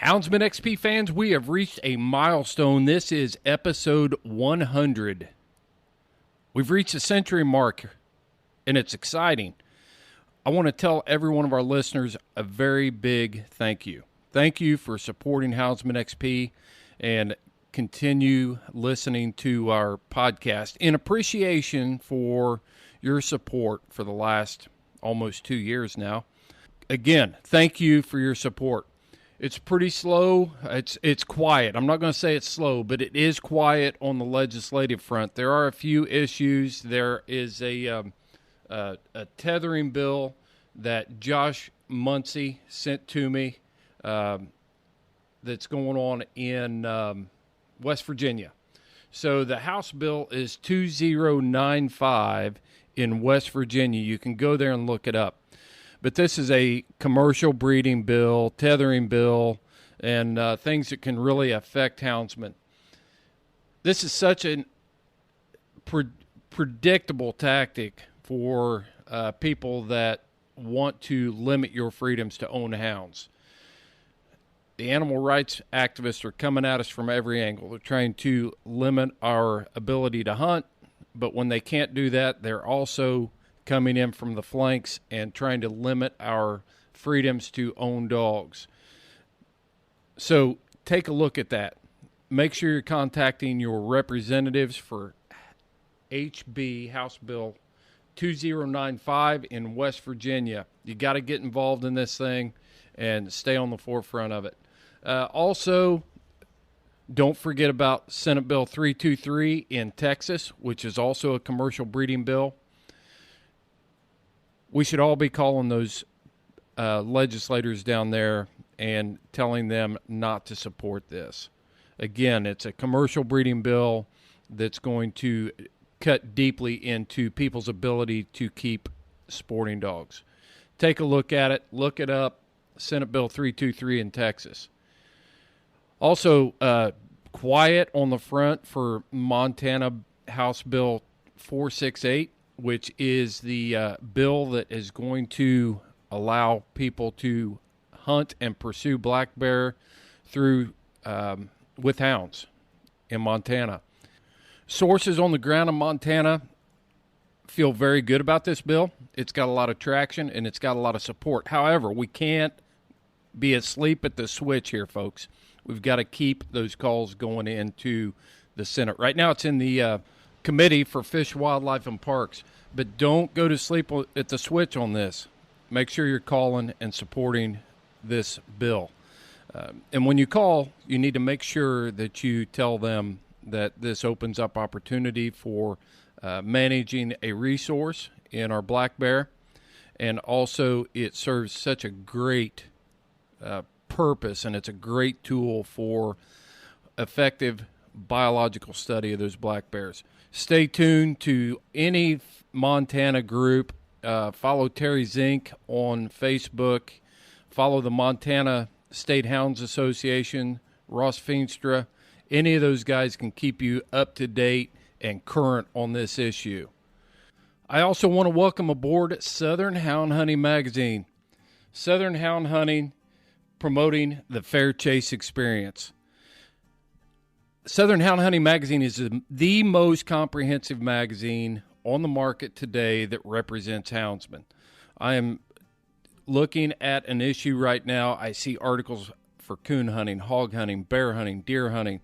Houndsman XP fans, we have reached a milestone. This is episode 100. We've reached the century mark, and it's exciting. I want to tell every one of our listeners a very big thank you. Thank you for supporting Houndsman XP and continue listening to our podcast in appreciation for your support for the last almost 2 years now. Again, thank you for your support. It's pretty slow. It's quiet. I'm not going to say it's slow, but it is quiet on the legislative front. There are a few issues. There is a tethering bill that Josh Muncie sent to me that's going on in West Virginia. So the House bill is 2095 in West Virginia. You can go there and look it up. But this is a commercial breeding bill, tethering bill, and things that can really affect houndsmen. This is such a predictable tactic for people that want to limit your freedoms to own hounds. The animal rights activists are coming at us from every angle. They're trying to limit our ability to hunt, but when they can't do that, they're also coming in from the flanks and trying to limit our freedoms to own dogs. So take a look at that. Make sure you're contacting your representatives for HB, House Bill 2095 in West Virginia. You got to get involved in this thing and stay on the forefront of it. Also, don't forget about Senate Bill 323 in Texas, which is also a commercial breeding bill. We should all be calling those legislators down there and telling them not to support this. Again, it's a commercial breeding bill that's going to cut deeply into people's ability to keep sporting dogs. Take a look at it. Look it up. Senate Bill 323 in Texas. Also, quiet on the front for Montana House Bill 468. Which is the bill that is going to allow people to hunt and pursue black bear through with hounds in Montana. Sources on the ground in Montana feel very good about this bill. It's got a lot of traction and it's got a lot of support. However, we can't be asleep at the switch here, folks. We've got to keep those calls going into the Senate. Right now it's in the Committee for Fish, Wildlife, and Parks. But don't go to sleep at the switch on this. Make sure you're calling and supporting this bill. And when you call, you need to make sure that you tell them that this opens up opportunity for managing a resource in our black bear. And also it serves such a great purpose, and it's a great tool for effective biological study of those black bears. Stay tuned to any Montana group. Follow Terry Zink on Facebook. Follow the Montana State Hounds Association, Ross Feenstra. Any of those guys can keep you up to date and current on this issue. I also want to welcome aboard Southern Hound Hunting Magazine. Southern Hound Hunting, promoting the fair chase experience. Southern Hound Hunting Magazine is the most comprehensive magazine on the market today that represents houndsmen. I am looking at an issue right now. I see articles for coon hunting, hog hunting, bear hunting, deer hunting,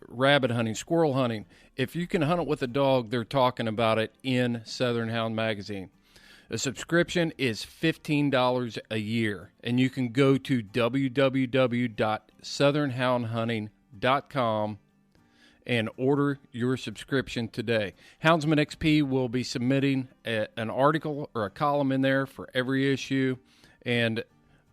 rabbit hunting, squirrel hunting. If you can hunt it with a dog, they're talking about it in Southern Hound Magazine. The subscription is $15 a year, and you can go to www.southernhoundhunting.com and order your subscription today. Houndsman XP will be submitting an article or a column in there for every issue, and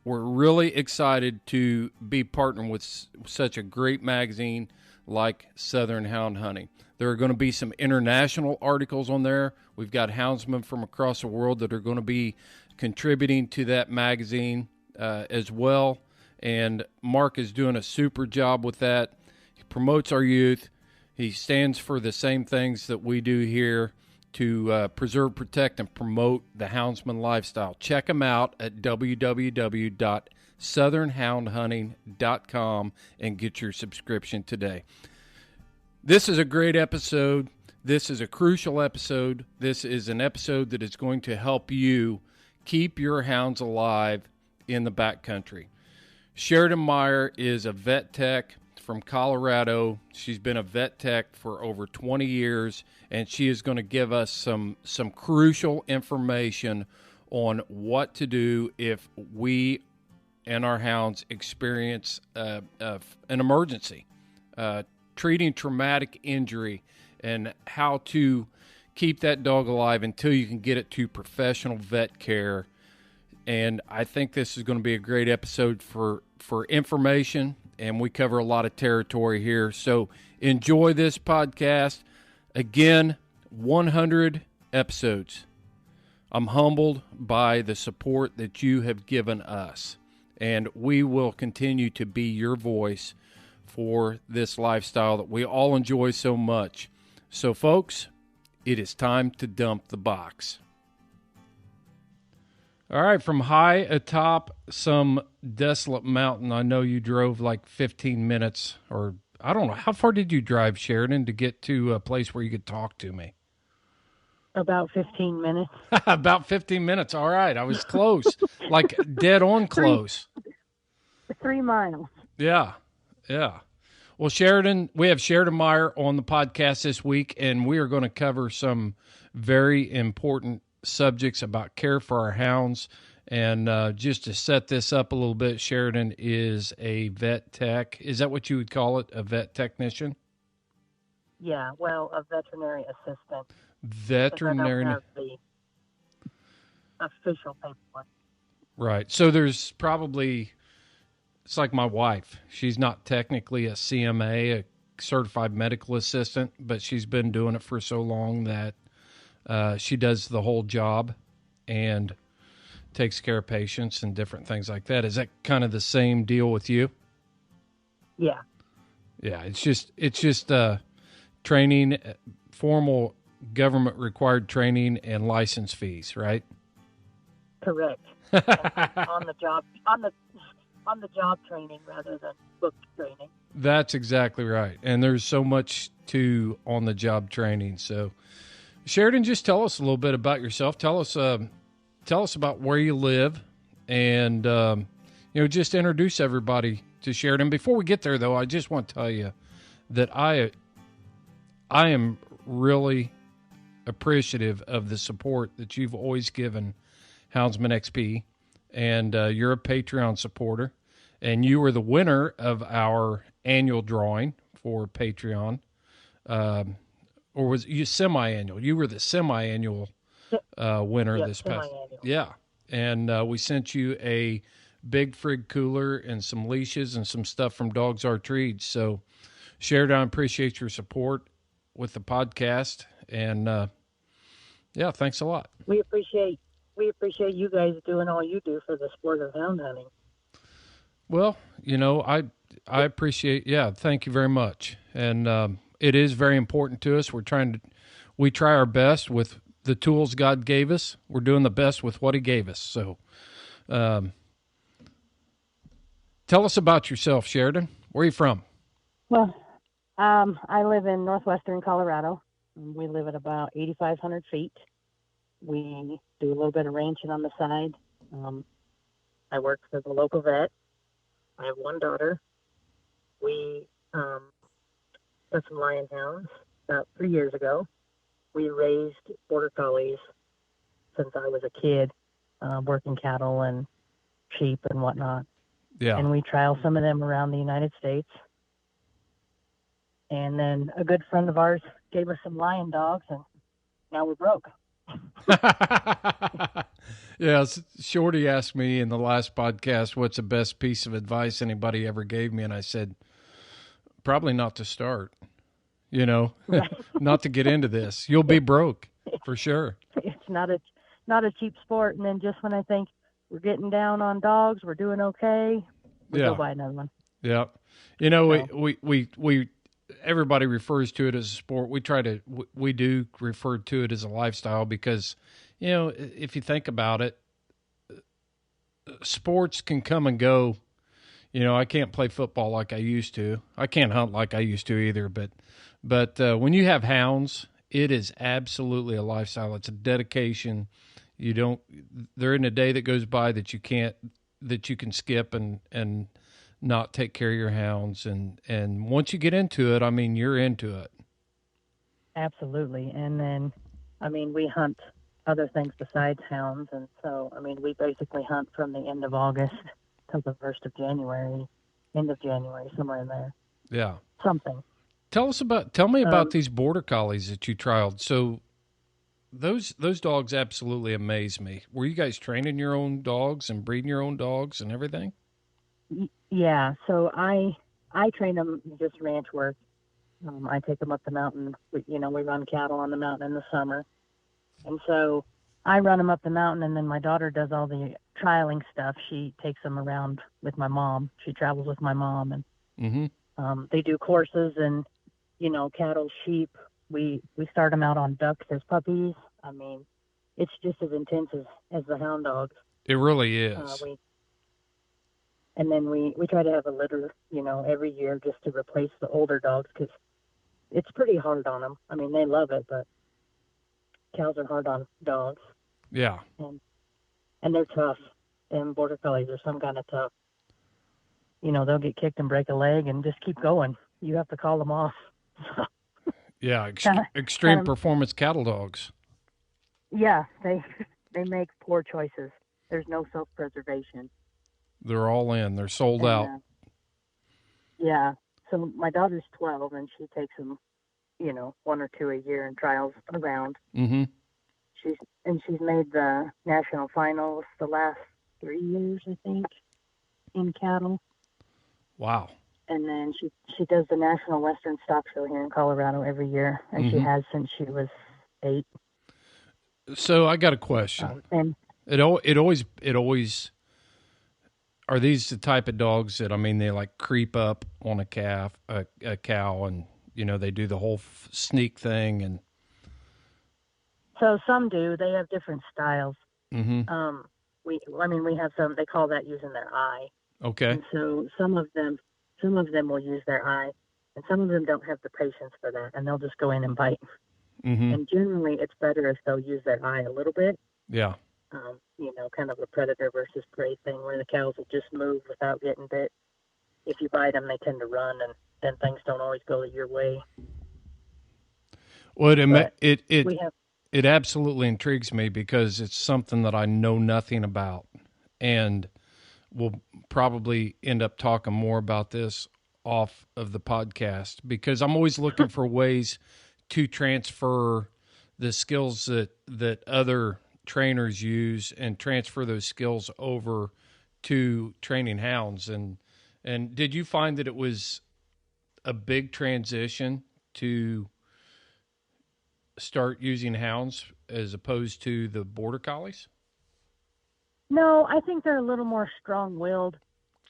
we're really excited to be partnering with such a great magazine like Southern Hound Hunting. There are going to be some international articles on there. We've got houndsmen from across the world that are going to be contributing to that magazine as well, and Mark is doing a super job with that. He promotes our youth. He stands for the same things that we do here to preserve, protect, and promote the houndsman lifestyle. Check him out at www southernhoundhunting.com and get your subscription today. This is a great episode. This is a crucial episode. This is an episode that is going to help you keep your hounds alive in the backcountry. Sheridan Myer is a vet tech from Colorado. She's been a vet tech for over 20 years, and she is going to give us some crucial information on what to do if we and our hounds experience an emergency, treating traumatic injury, and how to keep that dog alive until you can get it to professional vet care. And I think this is going to be a great episode for information, and we cover a lot of territory here. So enjoy this podcast. Again, 100 episodes. I'm humbled by the support that you have given us, and we will continue to be your voice for this lifestyle that we all enjoy so much. So, folks, it is time to dump the box. All right, from high atop some desolate mountain, I know you drove like 15 minutes, or I don't know. How far did you drive, Sheridan, to get to a place where you could talk to me? About 15 minutes. About 15 minutes. All right, I was close, like dead on close. 3 miles. Yeah. Well, Sheridan, we have Sheridan Myer on the podcast this week, and we are going to cover some very important subjects about care for our hounds. And just to set this up a little bit, Sheridan is a vet tech. Is that what you would call it, a vet technician? Yeah, well, a veterinary assistant. Veterinarian. I don't have the official paperwork. Right. So there's probably, it's like my wife. She's not technically a CMA, a certified medical assistant, but she's been doing it for so long that she does the whole job and takes care of patients and different things like that. Is that kind of the same deal with you? Yeah. Yeah, it's just training, formal government required training and license fees, right? Correct. on the job training rather than book training. That's exactly right. And there's so much to on the job training. So Sheridan, just tell us a little bit about yourself. Tell us about where you live, and just introduce everybody to Sheridan. Before we get there, though, I just want to tell you that I am really appreciative of the support that you've always given Houndsman XP, and you're a Patreon supporter, and you were the winner of our annual drawing for Patreon, or was you semi-annual? You were the semi-annual winner this past. Yeah, and we sent you a big frig cooler and some leashes and some stuff from Dogs Are Treats. So, Sheridan, I appreciate your support with the podcast, and thanks a lot. We appreciate you guys doing all you do for the sport of hound hunting. Well, I appreciate. Yeah, thank you very much, and it is very important to us. We try our best with the tools God gave us. We're doing the best with what He gave us. So, tell us about yourself, Sheridan. Where are you from? Well, I live in northwestern Colorado. We live at about 8,500 feet. We do a little bit of ranching on the side. I work for the local vet. I have one daughter. We got some lion hounds about 3 years ago. We raised border collies since I was a kid, working cattle and sheep and whatnot. Yeah. And we trial some of them around the United States. And then a good friend of ours gave us some lion dogs, and now we're broke. Yeah, Shorty asked me in the last podcast, what's the best piece of advice anybody ever gave me? And I said, probably not to start, not to get into this. You'll be broke for sure. It's not a cheap sport. And then just when I think we're getting down on dogs, we're doing okay, we go buy another one. Yeah. We everybody refers to it as a sport. We do refer to it as a lifestyle because, if you think about it, sports can come and go. I can't play football like I used to. I can't hunt like I used to either. But when you have hounds, it is absolutely a lifestyle. It's a dedication. There isn't a day that goes by that you can skip and not take care of your hounds. And once you get into it, I mean, you're into it. Absolutely. And then, we hunt other things besides hounds. And so, we basically hunt from the end of August till the 1st of January, end of January, somewhere in there. Yeah. Something. Tell me about these border collies that you trialed. So those dogs absolutely amaze me. Were you guys training your own dogs and breeding your own dogs and everything? Yeah. So I train them just ranch work. I take them up the mountain. We run cattle on the mountain in the summer. And so I run them up the mountain, and then my daughter does all the trialing stuff. She takes them around with my mom. She travels with my mom, and they do courses and, cattle, sheep. We start them out on ducks as puppies. It's just as intense as the hound dogs. It really is. And then we try to have a litter, every year just to replace the older dogs because it's pretty hard on them. They love it, but cows are hard on dogs. Yeah. And they're tough. And border collies are some kind of tough. They'll get kicked and break a leg and just keep going. You have to call them off. Yeah, extreme performance cattle dogs. Yeah, they make poor choices. There's no self-preservation. They're all in. They're sold out. Yeah. So my daughter's 12, and she takes them, 1 or 2 a year and trials around. Mm-hmm. She's made the national finals the last 3 years, I think, in cattle. Wow. And then she does the National Western Stock Show here in Colorado every year, and she has since she was 8. So I got a question. And it always are these the type of dogs that they like creep up on a cow, and they do the whole sneak thing, and so some do. They have different styles. Mm-hmm. We have some. They call that using their eye. Okay. And so some of them will use their eye, and some of them don't have the patience for that, and they'll just go in and bite. Mm-hmm. And generally, it's better if they'll use their eye a little bit. Yeah. Kind of a predator versus prey thing, where the cows will just move without getting bit. If you bite them, they tend to run, and then things don't always go your way. Well, it absolutely intrigues me because it's something that I know nothing about, and we'll probably end up talking more about this off of the podcast because I'm always looking for ways to transfer the skills that other trainers use and transfer those skills over to training hounds. And did you find that it was a big transition to start using hounds as opposed to the border collies? No, I think they're a little more strong-willed.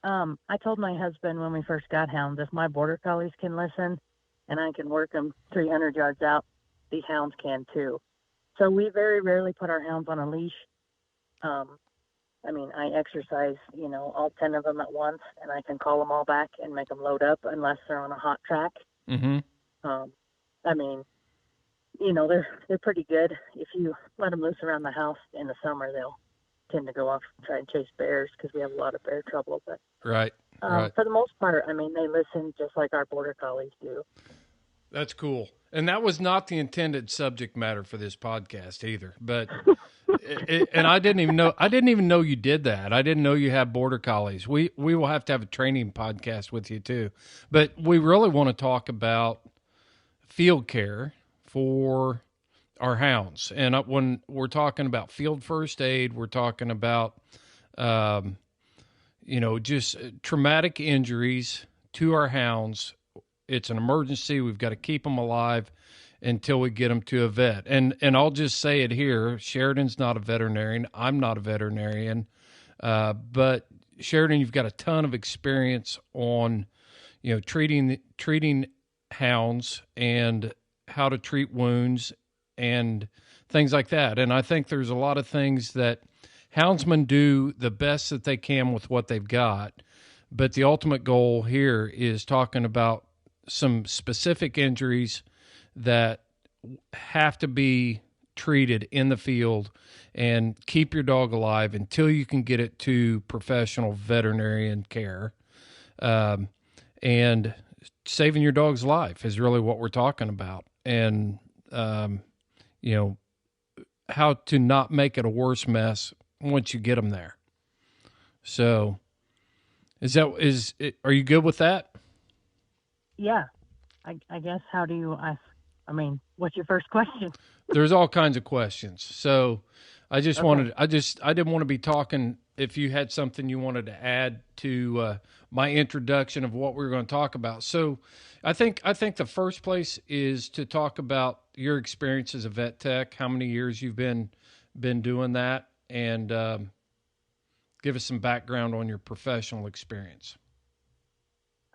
I told my husband when we first got hounds, if my border collies can listen and I can work them 300 yards out, these hounds can too. So we very rarely put our hounds on a leash. I exercise, all 10 of them at once, and I can call them all back and make them load up unless they're on a hot track. Mm-hmm. They're pretty good. If you let them loose around the house in the summer, they'll tend to go off and try and chase bears because we have a lot of bear trouble. But right. For the most part, they listen just like our border collies do. That's cool. And that was not the intended subject matter for this podcast either. But and I didn't even know you did that. I didn't know you have border collies. We will have to have a training podcast with you too. But we really want to talk about field care for our hounds. And when we're talking about field first aid, we're talking about just traumatic injuries to our hounds. It's an emergency. We've got to keep them alive until we get them to a vet. And I'll just say it here. Sheridan's not a veterinarian. I'm not a veterinarian. But Sheridan, you've got a ton of experience on, treating hounds and how to treat wounds and things like that. And I think there's a lot of things that houndsmen do the best that they can with what they've got, but the ultimate goal here is talking about some specific injuries that have to be treated in the field and keep your dog alive until you can get it to professional veterinarian care. And saving your dog's life is really what we're talking about. And, how to not make it a worse mess once you get them there. So are you good with that? Yeah. I guess, what's your first question? There's all kinds of questions. So I just Okay. I didn't want to be talking if you had something you wanted to add to my introduction of what we were going to talk about. So I think the first place is to talk about your experience as a vet tech, how many years you've been doing that, and give us some background on your professional experience.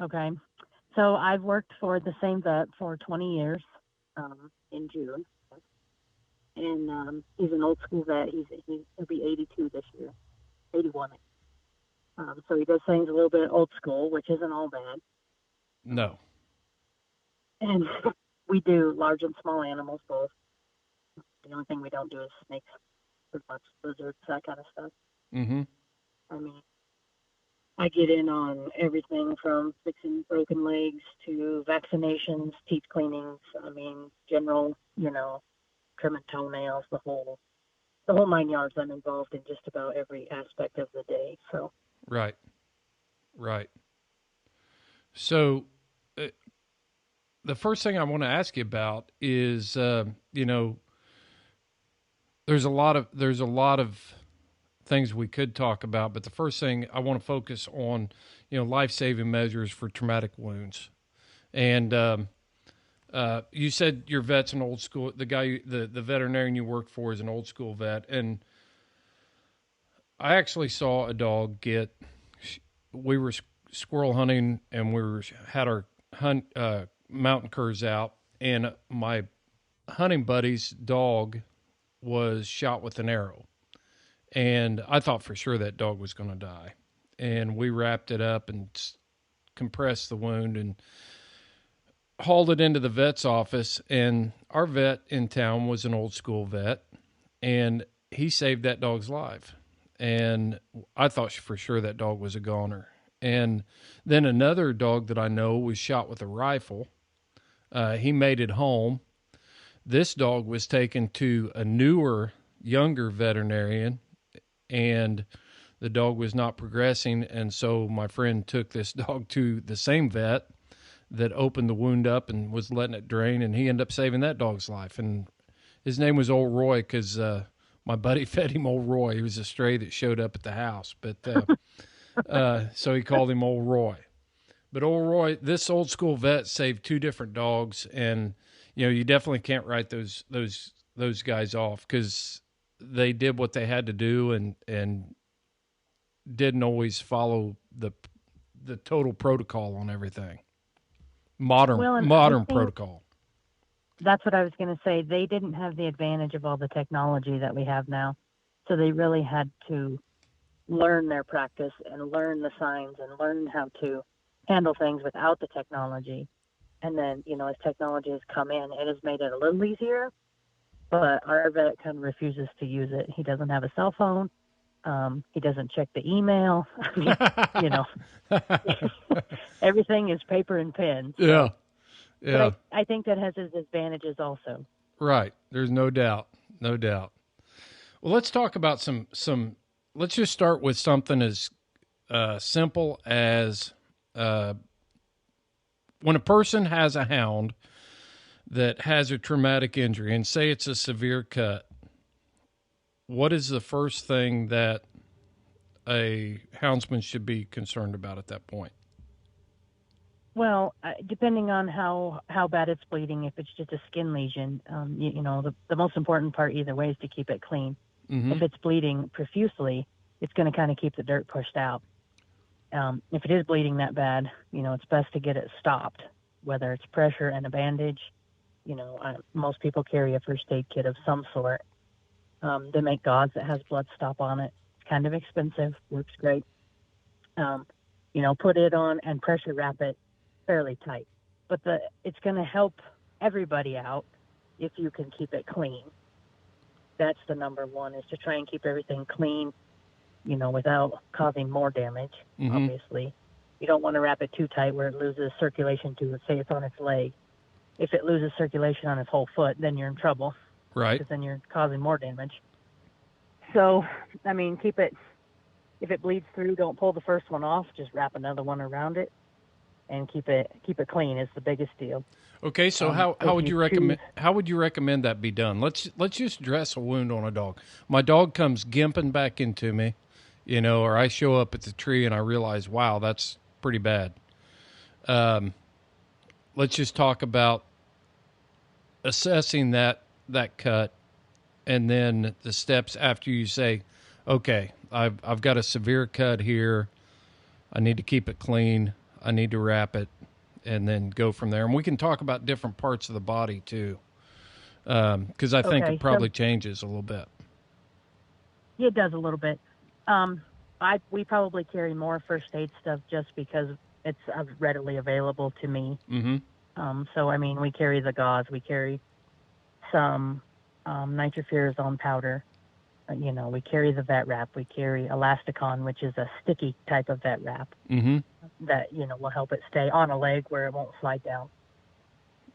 Okay. So I've worked for the same vet for 20 years in June. And he's an old school vet. He'll be 82 this year, 81. So he does things a little bit old school, which isn't all bad. No. And we do large and small animals both. The only thing we don't do is snakes, pretty much lizards, that kind of stuff. Mm-hmm. I mean, I get in on everything from fixing broken legs to vaccinations, teeth cleanings. I mean, general, trimming toenails, the whole 9 yards. I'm involved in just about every aspect of the day. So Right. So the first thing I want to ask you about is there's a lot of things we could talk about, but the first thing I want to focus on, life-saving measures for traumatic wounds. And you said your vet's an old school. The veterinarian you work for is an old school vet, and I actually saw a dog get. We were squirrel hunting, and had our mountain curs out, and my hunting buddy's dog was shot with an arrow, and I thought for sure that dog was going to die. And we wrapped it up and compressed the wound and hauled it into the vet's office. And our vet in town was an old school vet, and he saved that dog's life. And I thought for sure that dog was a goner. And then another dog that I know was shot with a rifle. He made it home. This dog was taken to a newer, younger veterinarian, and the dog was not progressing. And so my friend took this dog to the same vet that opened the wound up and was letting it drain, and he ended up saving that dog's life. And his name was Old Roy because my buddy fed him Old Roy. He was a stray that showed up at the house, but so he called him Old Roy. But Old Roy, this old school vet saved two different dogs, and you definitely can't write those guys off because they did what they had to do and didn't always follow the total protocol on everything. Modern protocol. That's what I was going to say. They didn't have the advantage of all the technology that we have now. So they really had to learn their practice and learn the signs and learn how to handle things without the technology. And then, as technology has come in, it has made it a little easier, but our vet kind of refuses to use it. He doesn't have a cell phone. He doesn't check the email. I mean, everything is paper and pen. So. Yeah. But I think that has its advantages also. Right. There's no doubt. No doubt. Well, let's talk about let's just start with something as simple as when a person has a hound that has a traumatic injury, and say it's a severe cut, what is the first thing that a houndsman should be concerned about at that point? Well, depending on how bad it's bleeding, if it's just a skin lesion, the most important part either way is to keep it clean. Mm-hmm. If it's bleeding profusely, it's going to kind of keep the dirt pushed out. If it is bleeding that bad, it's best to get it stopped, whether it's pressure and a bandage. Most people carry a first aid kit of some sort. They make gauze that has blood stop on it. kind of expensive, works great. Put it on and pressure wrap it fairly tight. But it's going to help everybody out if you can keep it clean. That's the number one, is to try and keep everything clean, without causing more damage, obviously. You don't want to wrap it too tight where it loses circulation to it. Say it's on its leg. If it loses circulation on its whole foot, then you're in trouble. Right. Because then you're causing more damage. So, keep it, if it bleeds through, don't pull the first one off. Just wrap another one around it and keep it clean is the biggest deal. Okay, so how would you recommend that be done? Let's just dress a wound on a dog. My dog comes gimping back into me, or I show up at the tree and I realize, wow, that's pretty bad. Let's just talk about assessing that cut, and then the steps after you say, okay, I've got a severe cut here. I need to keep it clean. I need to wrap it, and then go from there. And we can talk about different parts of the body too, because I think it probably changes a little bit. It does a little bit. We probably carry more first aid stuff just because it's readily available to me. So we carry the gauze, we carry some nitrofurazone powder. We carry the vet wrap. We carry Elasticon, which is a sticky type of vet wrap that, will help it stay on a leg where it won't slide down.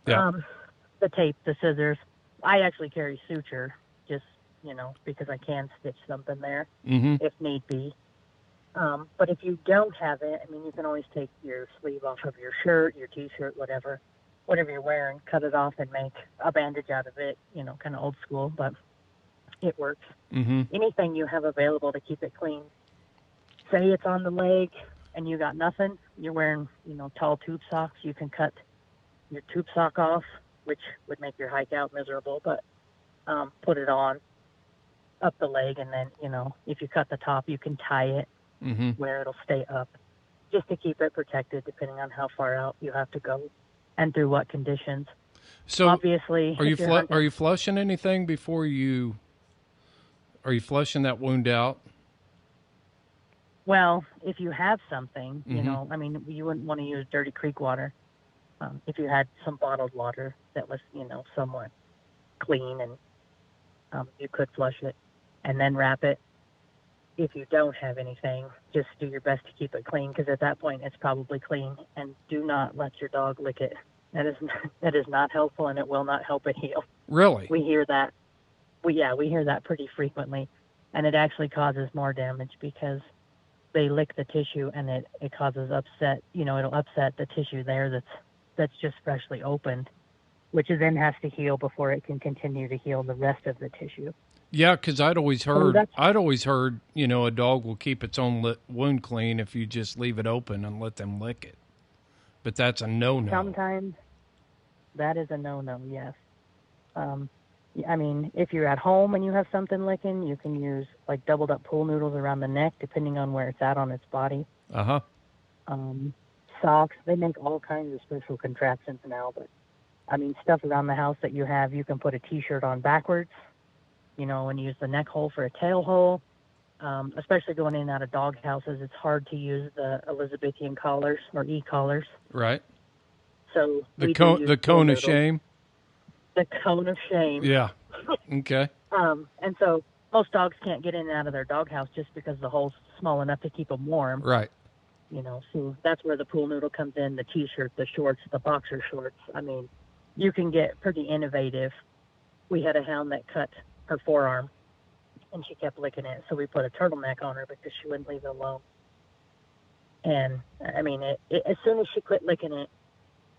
Yeah. The tape, the scissors. I actually carry suture just, because I can stitch something there if need be. But if you don't have it, you can always take your sleeve off of your shirt, your T-shirt, whatever you're wearing, cut it off and make a bandage out of it, kind of old school, but it works. Anything you have available to keep it clean. Say it's on the leg and you got nothing, you're wearing, tall tube socks, you can cut your tube sock off, which would make your hike out miserable, but put it on up the leg, and then, if you cut the top, you can tie it where it'll stay up, just to keep it protected depending on how far out you have to go and through what conditions. So obviously, are you flushing anything before you? Are you flushing that wound out? Well, if you have something, you wouldn't want to use dirty creek water. If you had some bottled water that was, somewhat clean, and you could flush it and then wrap it. If you don't have anything, just do your best to keep it clean, because at that point it's probably clean, and do not let your dog lick it. That is not helpful, and it will not help it heal. Really? We hear that. We hear that pretty frequently, and it actually causes more damage because they lick the tissue, and it causes upset. It'll upset the tissue there that's just freshly opened, which then has to heal before it can continue to heal the rest of the tissue. Yeah, because I'd always heard, a dog will keep its own wound clean if you just leave it open and let them lick it. But that's a no-no. Sometimes that is a no-no, yes. If you're at home and you have something licking, you can use like doubled up pool noodles around the neck, depending on where it's at on its body. Socks, they make all kinds of special contraptions now, but stuff around the house that you have, you can put a T-shirt on backwards, and use the neck hole for a tail hole. Especially going in and out of dog houses, it's hard to use the Elizabethan collars or e-collars. Right. So the cone of shame. The cone of shame. Yeah. Okay. And so most dogs can't get in and out of their doghouse just because the hole's small enough to keep them warm. Right. So that's where the pool noodle comes in, the T-shirt, the shorts, the boxer shorts. You can get pretty innovative. We had a hound that cut her forearm, and she kept licking it, so we put a turtleneck on her because she wouldn't leave it alone. And, as soon as she quit licking it,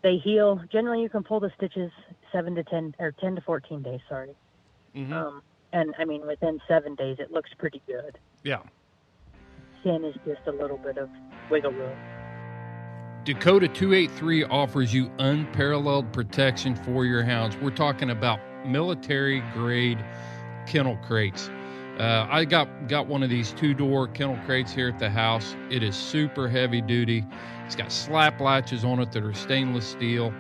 they heal. Generally, you can pull the stitches 10 to 14 days, sorry. And, within 7 days, it looks pretty good. Yeah. Skin is just a little bit of wiggle room. Dakota 283 offers you unparalleled protection for your hounds. We're talking about military-grade kennel crates. I got one of these 2-door kennel crates here at the house. It is super heavy duty. It's got slap latches on it that are stainless steel.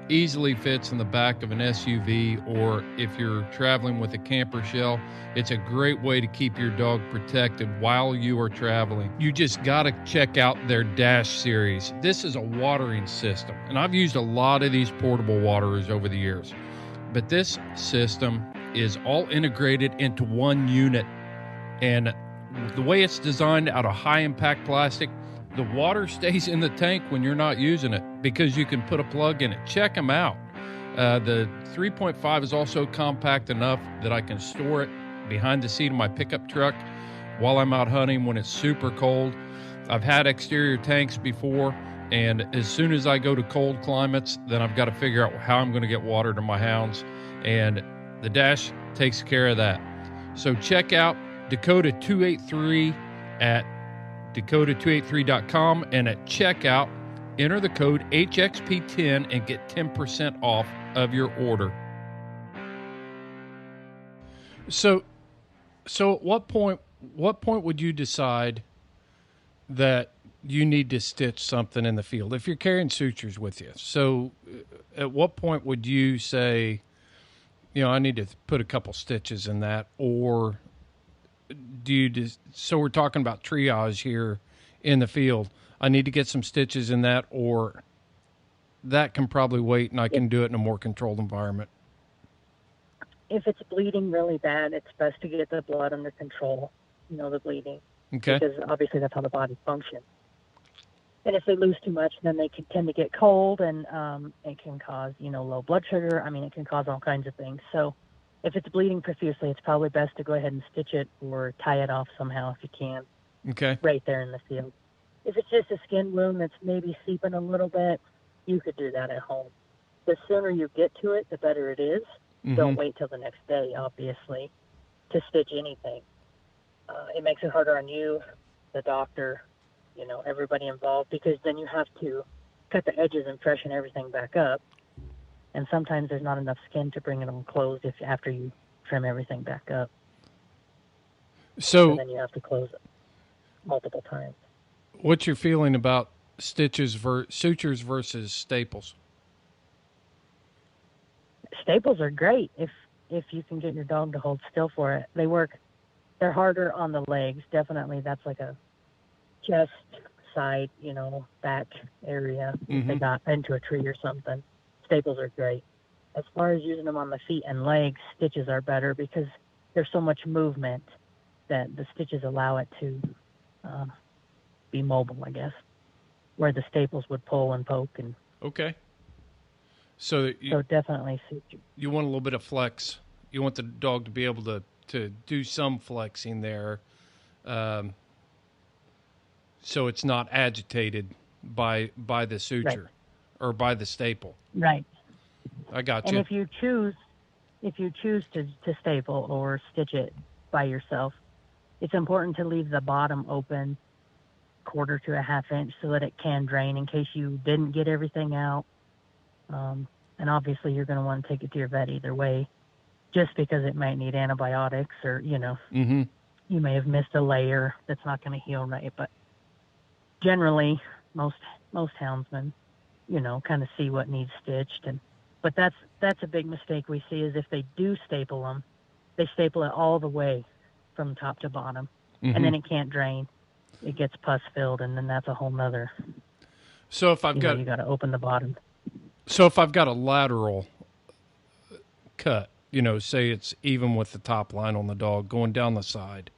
easily fits in the back of an SUV, or if you're traveling with a camper shell, it's a great way to keep your dog protected while you are traveling. You just got to check out their Dash series. This is a watering system, and I've used a lot of these portable waterers over the years, but this system is all integrated into one unit, and the way it's designed out of high impact plastic, the water stays in the tank when you're not using it because you can put a plug in it. Check them out. The 3.5 is also compact enough that I can store it behind the seat of my pickup truck while I'm out hunting when it's super cold. I've had exterior tanks before, and as soon as I go to cold climates, then I've got to figure out how I'm going to get water to my hounds, and the Dash takes care of that. So check out Dakota 283 at dakota283.com, and at checkout, enter the code HXP10 and get 10% off of your order. So at what point would you decide that you need to stitch something in the field if you're carrying sutures with you? So at what point would you say, I need to put a couple stitches in that? Or do you just, so we're talking about triage here in the field, I need to get some stitches in that, or that can probably wait and I can do it in a more controlled environment? If it's bleeding really bad, it's best to get the blood under control, the bleeding. Okay. Because obviously that's how the body functions. And if they lose too much, then they can tend to get cold, and it can cause, low blood sugar. I mean, it can cause all kinds of things. So if it's bleeding profusely, it's probably best to go ahead and stitch it or tie it off somehow if you can. Okay. Right there in the field. If it's just a skin wound that's maybe seeping a little bit, you could do that at home. The sooner you get to it, the better it is. Mm-hmm. Don't wait till the next day, obviously, to stitch anything. It makes it harder on you, the doctor, everybody involved, because then you have to cut the edges and freshen everything back up. And sometimes there's not enough skin to bring it all closed after you trim everything back up. So then you have to close it multiple times. What's your feeling about sutures versus staples? Staples are great if you can get your dog to hold still for it. They're harder on the legs. Definitely that's like a chest, side, back area. Mm-hmm. If they got into a tree or something. Staples are great. As far as using them on the feet and legs, stitches are better because there's so much movement that the stitches allow it to be mobile, I guess, where the staples would pull and poke. And okay. So definitely suture. You want a little bit of flex. You want the dog to be able to do some flexing there, so it's not agitated by the suture. Right. Or by the staple. Right. I got you. And if you choose to staple or stitch it by yourself, it's important to leave the bottom open 1/4 to 1/2 inch so that it can drain in case you didn't get everything out. And obviously you're going to want to take it to your vet either way, just because it might need antibiotics or, mm-hmm. You may have missed a layer that's not going to heal right. But generally, most houndsmen, kind of see what needs stitched. But that's a big mistake we see is if they do staple them, they staple it all the way from top to bottom, mm-hmm. and then it can't drain. It gets pus filled, and then that's a whole nother. So if you got to open the bottom. So if I've got a lateral cut, say it's even with the top line on the dog going down the side,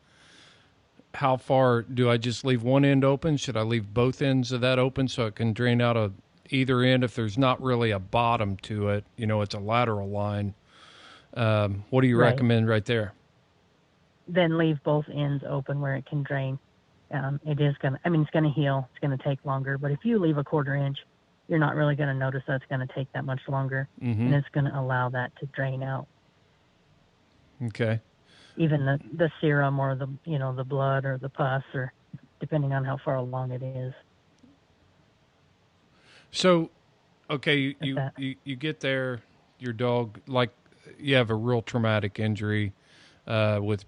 how far do I just leave one end open? Should I leave both ends of that open so it can drain out of either end if there's not really a bottom to it? It's a lateral line. What do you recommend right there? Then leave both ends open where it can drain. It's going to heal. It's going to take longer. But if you leave a 1/4 inch, you're not really going to notice that it's going to take that much longer. Mm-hmm. And it's going to allow that to drain out. Okay. Even the serum or the blood or the pus, or depending on how far along it is. So, okay, you get there, your dog, like you have a real traumatic injury with,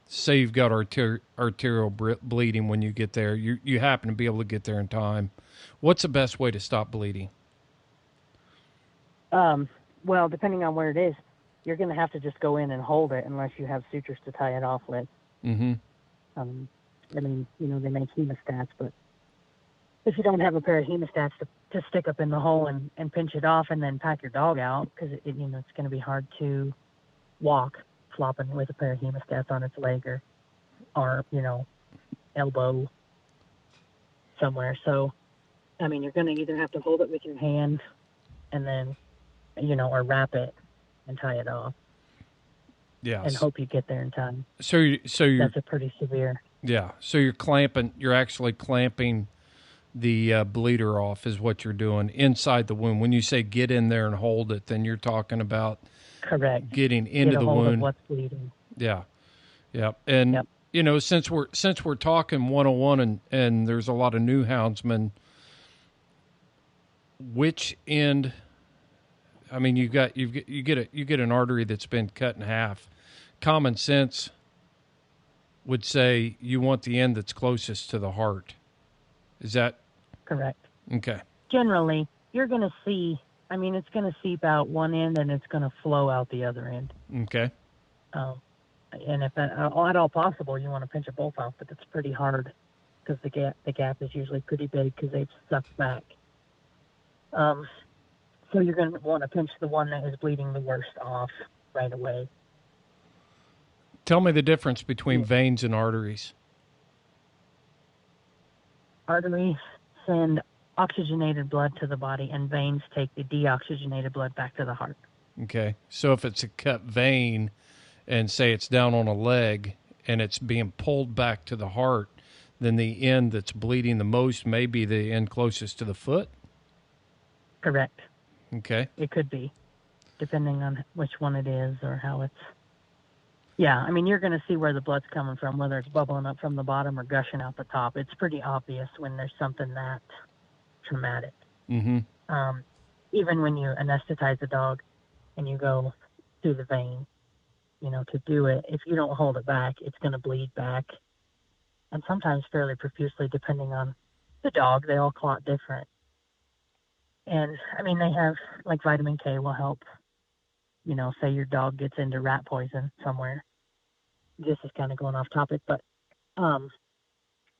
say you've got arterial bleeding when you get there. You happen to be able to get there in time. What's the best way to stop bleeding? Well, depending on where it is, you're going to have to just go in and hold it unless you have sutures to tie it off with. Mm-hmm. I mean, they make hemostats, but if you don't have a pair of hemostats to stick up in the hole and pinch it off and then pack your dog out, because it's going to be hard to walk flopping with a pair of hemostats on its leg or elbow somewhere. So, I mean, you're going to either have to hold it with your hand and then, or wrap it and tie it off. Yeah. And hope you get there in time. So you're that's a pretty severe. Yeah. So you're actually clamping the bleeder off is what you're doing inside the wound. When you say get in there and hold it, then you're talking about correct getting into the hold wound. Of what's bleeding. Yeah. Yeah. And yep. Since we're talking 101 and there's a lot of new houndsmen, which end? I mean, you get an artery that's been cut in half. Common sense would say you want the end that's closest to the heart. Is that correct? Okay. Generally, you're going to see. I mean, it's going to seep out one end and it's going to flow out the other end. Okay. And if at all possible, you want to pinch it both off, but it's pretty hard because the gap is usually pretty big because they've sucked back. So you're going to want to pinch the one that is bleeding the worst off right away. Tell me the difference between veins and arteries. Arteries send oxygenated blood to the body, and veins take the deoxygenated blood back to the heart. Okay. So if it's a cut vein and say it's down on a leg and it's being pulled back to the heart, then the end that's bleeding the most may be the end closest to the foot? Correct. Okay. It could be, depending on which one it is or how it's... Yeah, I mean, you're going to see where the blood's coming from, whether it's bubbling up from the bottom or gushing out the top. It's pretty obvious when there's something that traumatic. Mm-hmm. Even when you anesthetize a dog and you go through the vein, to do it, if you don't hold it back, it's going to bleed back. And sometimes fairly profusely, depending on the dog. They all clot different. And, I mean, they have, like, vitamin K will help. Say your dog gets into rat poison somewhere. This is kind of going off topic, but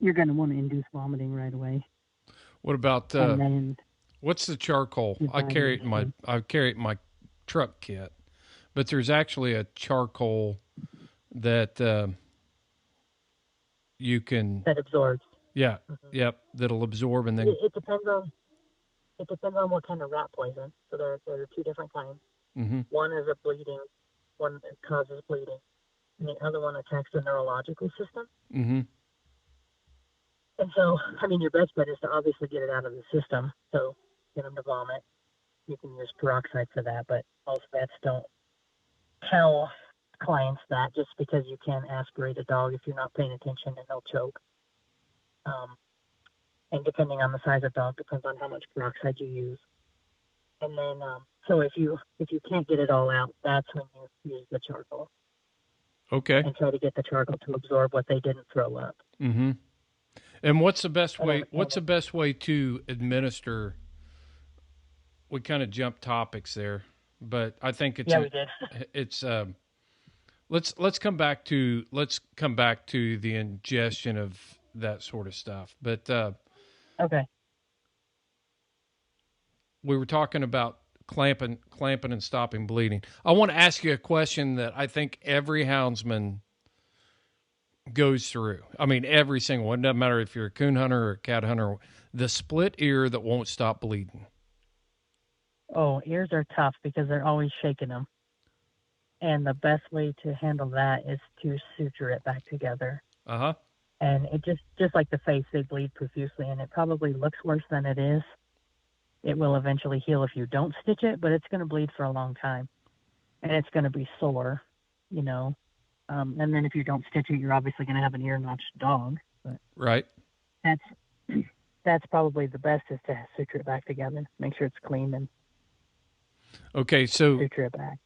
you're going to want to induce vomiting right away. What about what's the charcoal? I carry it in my truck kit, but there's actually a charcoal that you can that absorbs. Yeah, yep, that'll absorb and then it depends on what kind of rat poison. So there are two different kinds. Mm-hmm. One is a bleeding, one causes bleeding, and the other one attacks the neurological system. Mm-hmm. And so, I mean, your best bet is to obviously get it out of the system. So get them to vomit. You can use peroxide for that, but most vets don't tell clients that just because you can aspirate a dog if you're not paying attention and they'll choke. And depending on the size of dog, depends on how much peroxide you use. And then, so if you can't get it all out, that's when you use the charcoal. Okay. And try to get the charcoal to absorb what they didn't throw up. Mm-hmm. And what's the best way? What's the best way to administer? We kind of jumped topics there, but I think it's we did. It's let's come back to the ingestion of that sort of stuff. But okay. We were talking about clamping and stopping bleeding. I want to ask you a question that I think every houndsman goes through. I mean, every single one. It doesn't matter if you're a coon hunter or a cat hunter. The split ear that won't stop bleeding. Oh, ears are tough because they're always shaking them. And the best way to handle that is to suture it back together. Uh-huh. And it just like the face, they bleed profusely, and it probably looks worse than it is. It will eventually heal if you don't stitch it, but it's going to bleed for a long time. And it's going to be sore, And then if you don't stitch it, you're obviously going to have an ear-notched dog. But right. That's probably the best is to suture it back together. Make sure it's clean and suture it back.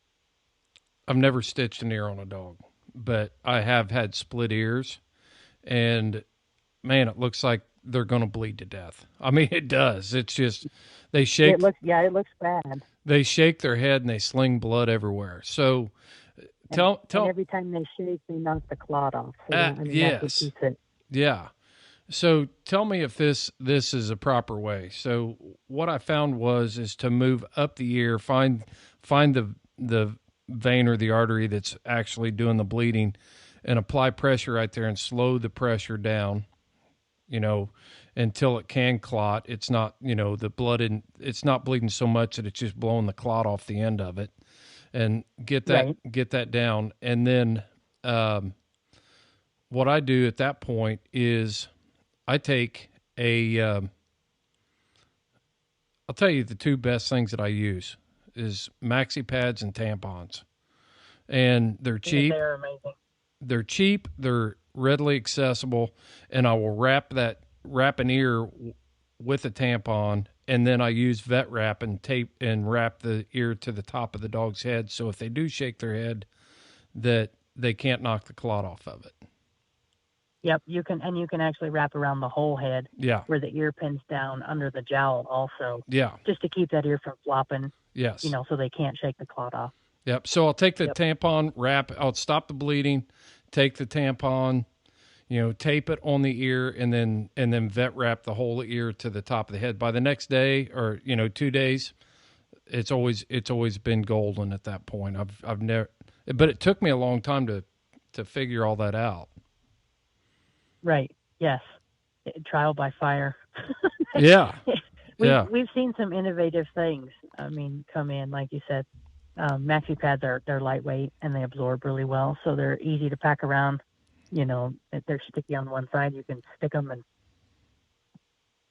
I've never stitched an ear on a dog, but I have had split ears, and man, it looks like they're going to bleed to death. I mean, it does. It's just they shake. It looks bad. They shake their head and they sling blood everywhere. So tell and every time they shake, they knock the clot off. So that's what yes. keeps it. Yeah. So tell me if this is a proper way. So what I found is to move up the ear, find the vein or the artery that's actually doing the bleeding, and apply pressure right there and slow the pressure down, until it can clot. It's not, it's not bleeding so much that it's just blowing the clot off the end of it, and get that down. And then what I do at that point is I take I'll tell you the two best things that I use is maxi pads and tampons. And they're cheap. They're amazing. They're cheap. They're readily accessible. And I will wrap an ear with a tampon. And then I use vet wrap and tape and wrap the ear to the top of the dog's head. So if they do shake their head, that they can't knock the clot off of it. Yep, you can actually wrap around the whole head. Yeah. Where the ear pins down under the jowl also. Yeah. Just to keep that ear from flopping. Yes. So they can't shake the clot off. Yep. So I'll take the tampon, wrap, I'll stop the bleeding, take the tampon, tape it on the ear, and then vet wrap the whole ear to the top of the head. By the next day or 2 days, it's always been golden at that point. I've never, but it took me a long time to figure all that out. Right. Yes. Trial by fire. Yeah. We've seen some innovative things. Come in, like you said. Maxi pads they're lightweight and they absorb really well, so they're easy to pack around. They're sticky on one side. You can stick them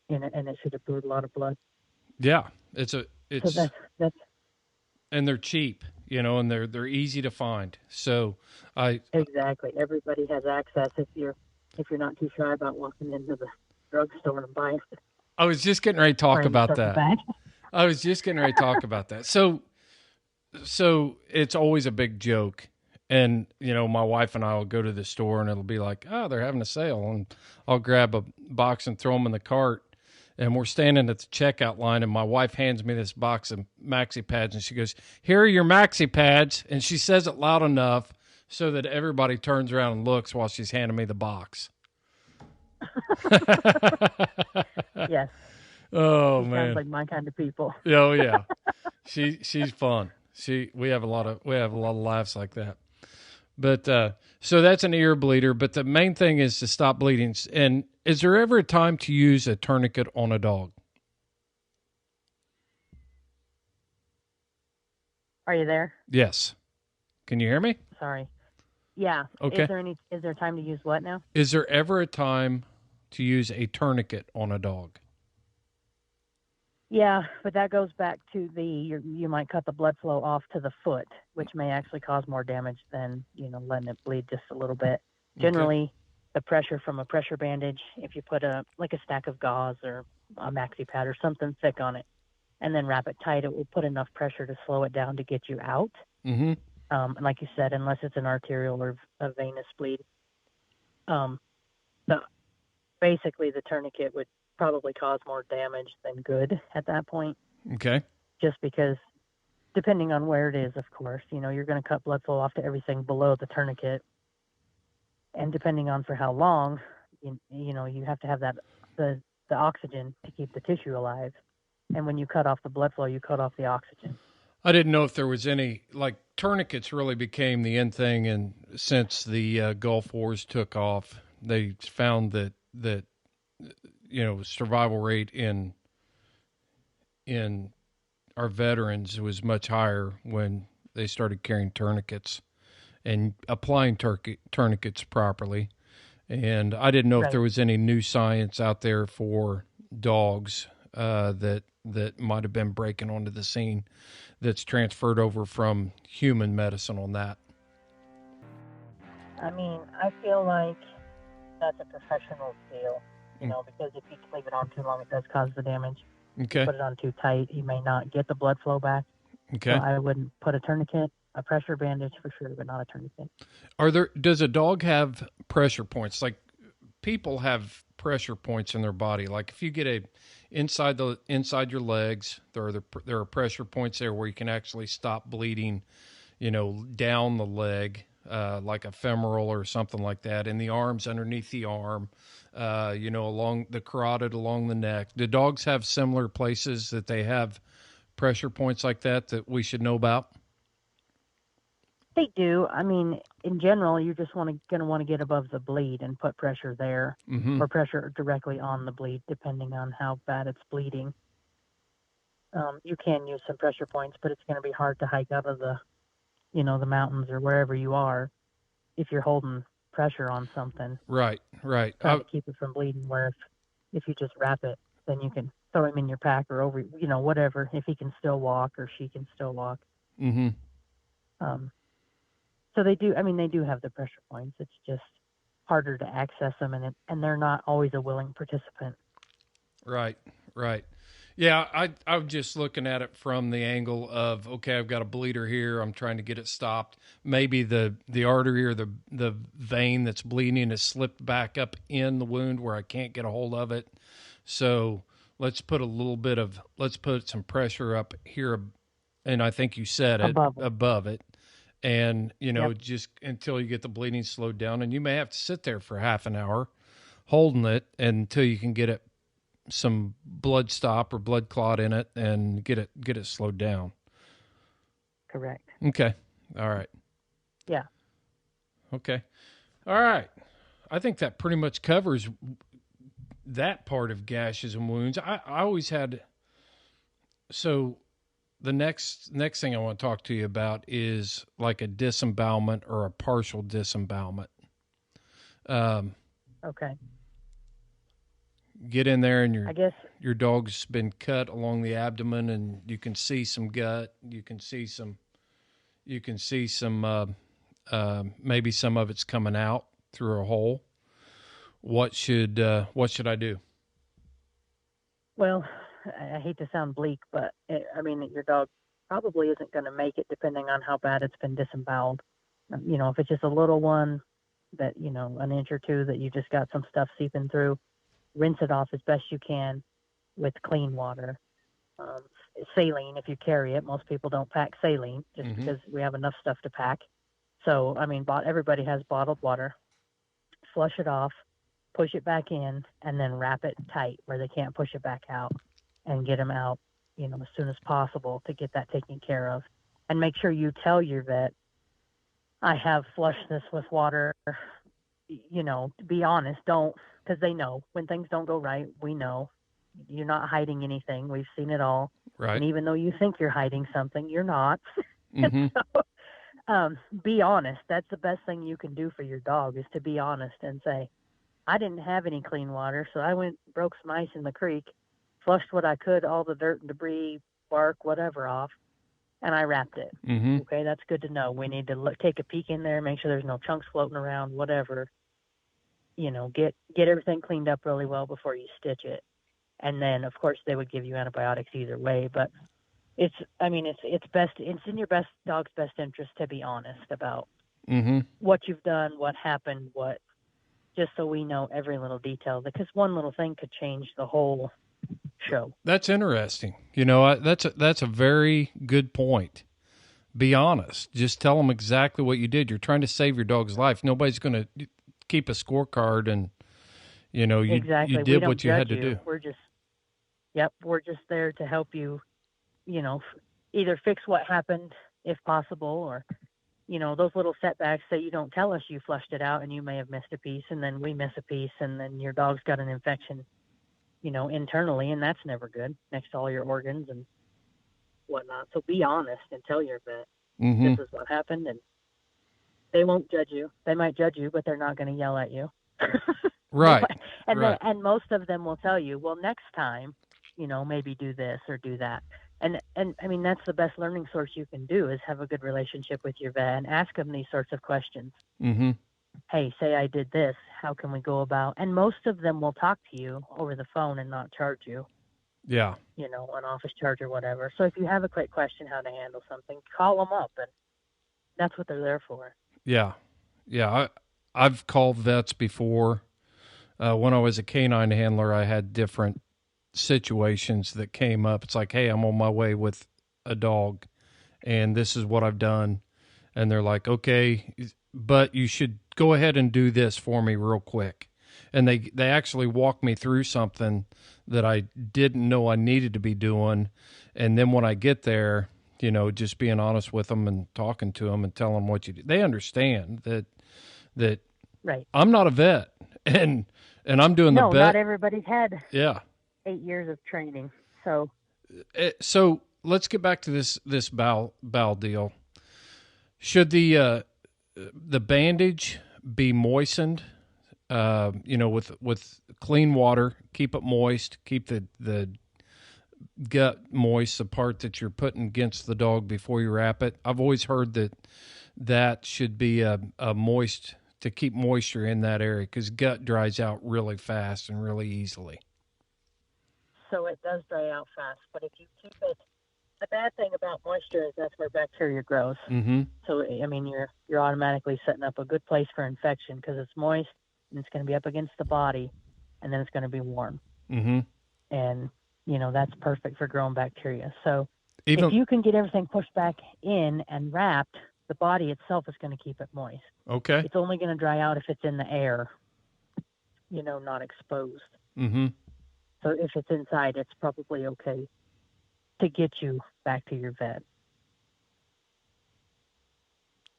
and it should absorb a lot of blood. Yeah, so that's and they're cheap, and they're easy to find. So exactly everybody has access if you're not too shy about walking into the drugstore and buying. I was just getting ready to talk about that. So it's always a big joke. And, my wife and I will go to the store and it'll be like, oh, they're having a sale. And I'll grab a box and throw them in the cart. And we're standing at the checkout line and my wife hands me this box of maxi pads and she goes, here are your maxi pads. And she says it loud enough so that everybody turns around and looks while she's handing me the box. Yes. Oh, she man. Sounds like my kind of people. Oh, yeah. She's fun. We have a lot of laughs like that. But so that's an ear bleeder. But the main thing is to stop bleeding. And is there ever a time to use a tourniquet on a dog? Are you there? Yes. Can you hear me? Sorry. Yeah. Okay. Is there time to use what now? Is there ever a time to use a tourniquet on a dog? Yeah, but that goes back to you might cut the blood flow off to the foot, which may actually cause more damage than, letting it bleed just a little bit. Generally, the pressure from a pressure bandage, if you put a stack of gauze or a maxi pad or something thick on it and then wrap it tight, it will put enough pressure to slow it down to get you out. Mm-hmm. And like you said, unless it's an arterial or a venous bleed. Basically the tourniquet would probably cause more damage than good at that point. Okay. Just because, depending on where it is, of course, you're going to cut blood flow off to everything below the tourniquet. And depending on for how long, you have to have the oxygen to keep the tissue alive. And when you cut off the blood flow, you cut off the oxygen. I didn't know if there was any, tourniquets really became the in thing, and since the Gulf Wars took off, they found that survival rate in our veterans was much higher when they started carrying tourniquets and applying tourniquets properly. And I didn't know if there was any new science out there for dogs that might have been breaking onto the scene that's transferred over from human medicine on that. I feel like that's a professional deal, because if you leave it on too long, it does cause the damage. Okay. Put it on too tight, you may not get the blood flow back. Okay. So I wouldn't put a tourniquet, a pressure bandage for sure, but not a tourniquet. Does a dog have pressure points? Like people have pressure points in their body. Like if you get inside your legs, there are pressure points there where you can actually stop bleeding, down the leg, like a femoral or something like that, in the arms, underneath the arm, along the carotid, along the neck. Do dogs have similar places that they have pressure points like that we should know about? They do. I mean, in general, you're just going to want to get above the bleed and put pressure there, Mm-hmm. or pressure directly on the bleed, depending on how bad it's bleeding. You can use some pressure points, but it's going to be hard to hike out of the mountains or wherever you are if you're holding pressure on something. Right. Trying to keep it from bleeding, where if you just wrap it, then you can throw him in your pack or over, whatever, if he can still walk or she can still walk. Mm-hmm. So they do have the pressure points. It's just harder to access them, and they're not always a willing participant. Right. Yeah, I'm just looking at it from the angle of, okay, I've got a bleeder here. I'm trying to get it stopped. Maybe the artery or the vein that's bleeding has slipped back up in the wound where I can't get a hold of it. So let's put some pressure up here, and I think you said it, above it. And, Yep. just until you get the bleeding slowed down. And you may have to sit there for half an hour holding it until you can get it some blood stop or blood clot in it and get it slowed down. Correct. Okay. All right. Yeah. Okay. All right. I think that pretty much covers that part of gashes and wounds. I always had, so the next thing I want to talk to you about is like a disembowelment or a partial disembowelment. Okay. Get in there and your dog's been cut along the abdomen, and you can see some gut. You can see some maybe some of it's coming out through a hole. What should I do? Well, I hate to sound bleak, but your dog probably isn't going to make it, depending on how bad it's been disemboweled. If it's just a little one that, an inch or two that you just got some stuff seeping through, rinse it off as best you can with clean water. Saline, if you carry it. Most people don't pack saline just Mm-hmm. because we have enough stuff to pack. So, everybody has bottled water. Flush it off, push it back in, and then wrap it tight where they can't push it back out, and get them out, as soon as possible to get that taken care of. And make sure you tell your vet, I have flushed this with water, to be honest. Don't, because they know when things don't go right. We know you're not hiding anything. We've seen it all. Right. And even though you think you're hiding something, you're not. Mm-hmm. So, be honest. That's the best thing you can do for your dog, is to be honest and say, I didn't have any clean water, so I broke some ice in the creek, flushed what I could, all the dirt and debris, bark, whatever off, and I wrapped it. Mm-hmm. Okay, that's good to know. We need to take a peek in there, make sure there's no chunks floating around, whatever. Get everything cleaned up really well before you stitch it. And then, of course, they would give you antibiotics either way. But it's best. It's in your dog's best interest to be honest about Mm-hmm. what you've done, what happened, just so we know every little detail. Because one little thing could change the whole show. That's interesting. That's a very good point. Be honest. Just tell them exactly what you did. You're trying to save your dog's life. Nobody's going to keep a scorecard and, Exactly. you did what you had to do. We're just there to help you, either fix what happened if possible, or, those little setbacks. Say you don't tell us you flushed it out and you may have missed a piece, and then we miss a piece, and then your dog's got an infection, internally, and that's never good next to all your organs and whatnot. So be honest and tell your vet, Mm-hmm. this is what happened, and they won't judge you. They might judge you, but they're not going to yell at you. Right. And right. and most of them will tell you, well, next time, maybe do this or do that. And that's the best learning source you can do, is have a good relationship with your vet and ask them these sorts of questions. Mm-hmm. Hey, say I did this. How can we go about? And most of them will talk to you over the phone and not charge you. Yeah. An office charge or whatever. So if you have a quick question how to handle something, call them up, and that's what they're there for. Yeah. Yeah. I've called vets before, When I was a canine handler, I had different situations that came up. It's like, hey, I'm on my way with a dog, and this is what I've done. And they're like, okay, but you should go ahead and do this for me real quick. And they actually walked me through something that I didn't know I needed to be doing. And then when I get there, you know, just being honest with them and talking to them and telling them what you do, they understand that Right. I'm not a vet, and I'm doing the No, best. not everybody's had Yeah. 8 years of training. So So let's get back to this bowel deal. Should the bandage be moistened? You know, with clean water, keep it moist, keep the gut moist, the part that you're putting against the dog before you wrap it. I've always heard that should be a moist, to keep moisture in that area, because gut dries out really fast and really easily. So it does dry out fast, but if you keep it, the bad thing about moisture is that's where bacteria grows. Mm-hmm. So I mean, you're automatically setting up a good place for infection because it's moist and it's going to be up against the body, and then it's going to be warm. Mm-hmm. And you know that's perfect for growing bacteria. So Even if you can get everything pushed back in and wrapped, the body itself is going to keep it moist. okay. It's only going to dry out if it's in the air, you know, not exposed. Mm-hmm. So if it's inside, it's probably okay to get you back to your vet.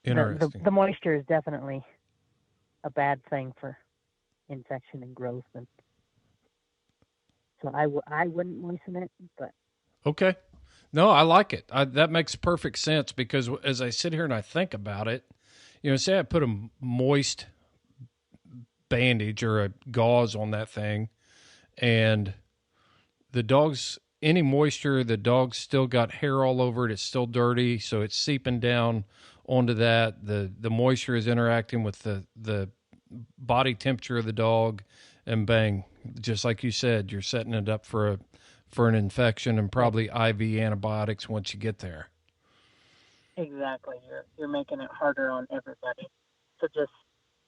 Interesting. The moisture is definitely a bad thing for infection and growth. And so I wouldn't moisten it, but. Okay. No, I like it. That makes perfect sense, because as I sit here and I think about it, you know, say I put a moist bandage or a gauze on that thing, and the dog's, any moisture, the dog's still got hair all over it. It's still dirty, so it's seeping down onto that. The moisture is interacting with the body temperature of the dog, and bang, just like you said, you're setting it up for an infection and probably IV antibiotics once you get there. Exactly. You're making it harder on everybody. So just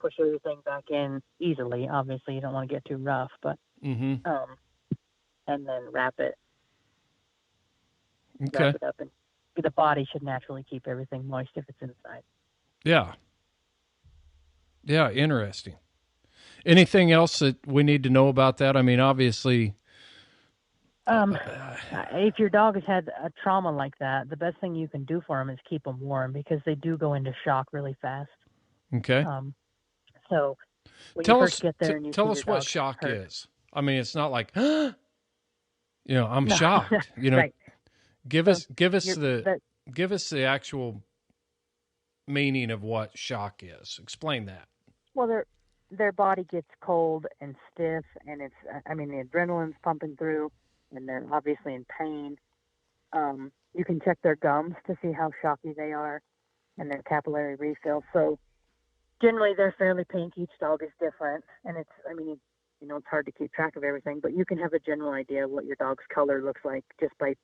push everything back in easily. Obviously, you don't want to get too rough, but Mm-hmm. And then wrap it Okay. up, and the body should naturally keep everything moist if it's inside. Yeah. Yeah, interesting. Anything else that we need to know about that? I mean, obviously. If your dog has had a trauma like that, the best thing you can do for them is keep them warm, because they do go into shock really fast. Okay. So when Tell you us, first get there and you tell see us your what dog shock hurt. is. I mean, it's not like, you know, I'm No. shocked. You know, Right. give So us the actual meaning of what shock is. Explain that. Well, their body gets cold and stiff, and the adrenaline's pumping through, and they're obviously in pain. You can check their gums to see how shocky they are, and their capillary refill. So generally, they're fairly pink. Each dog is different, and it's hard to keep track of everything, but you can have a general idea of what your dog's color looks like just by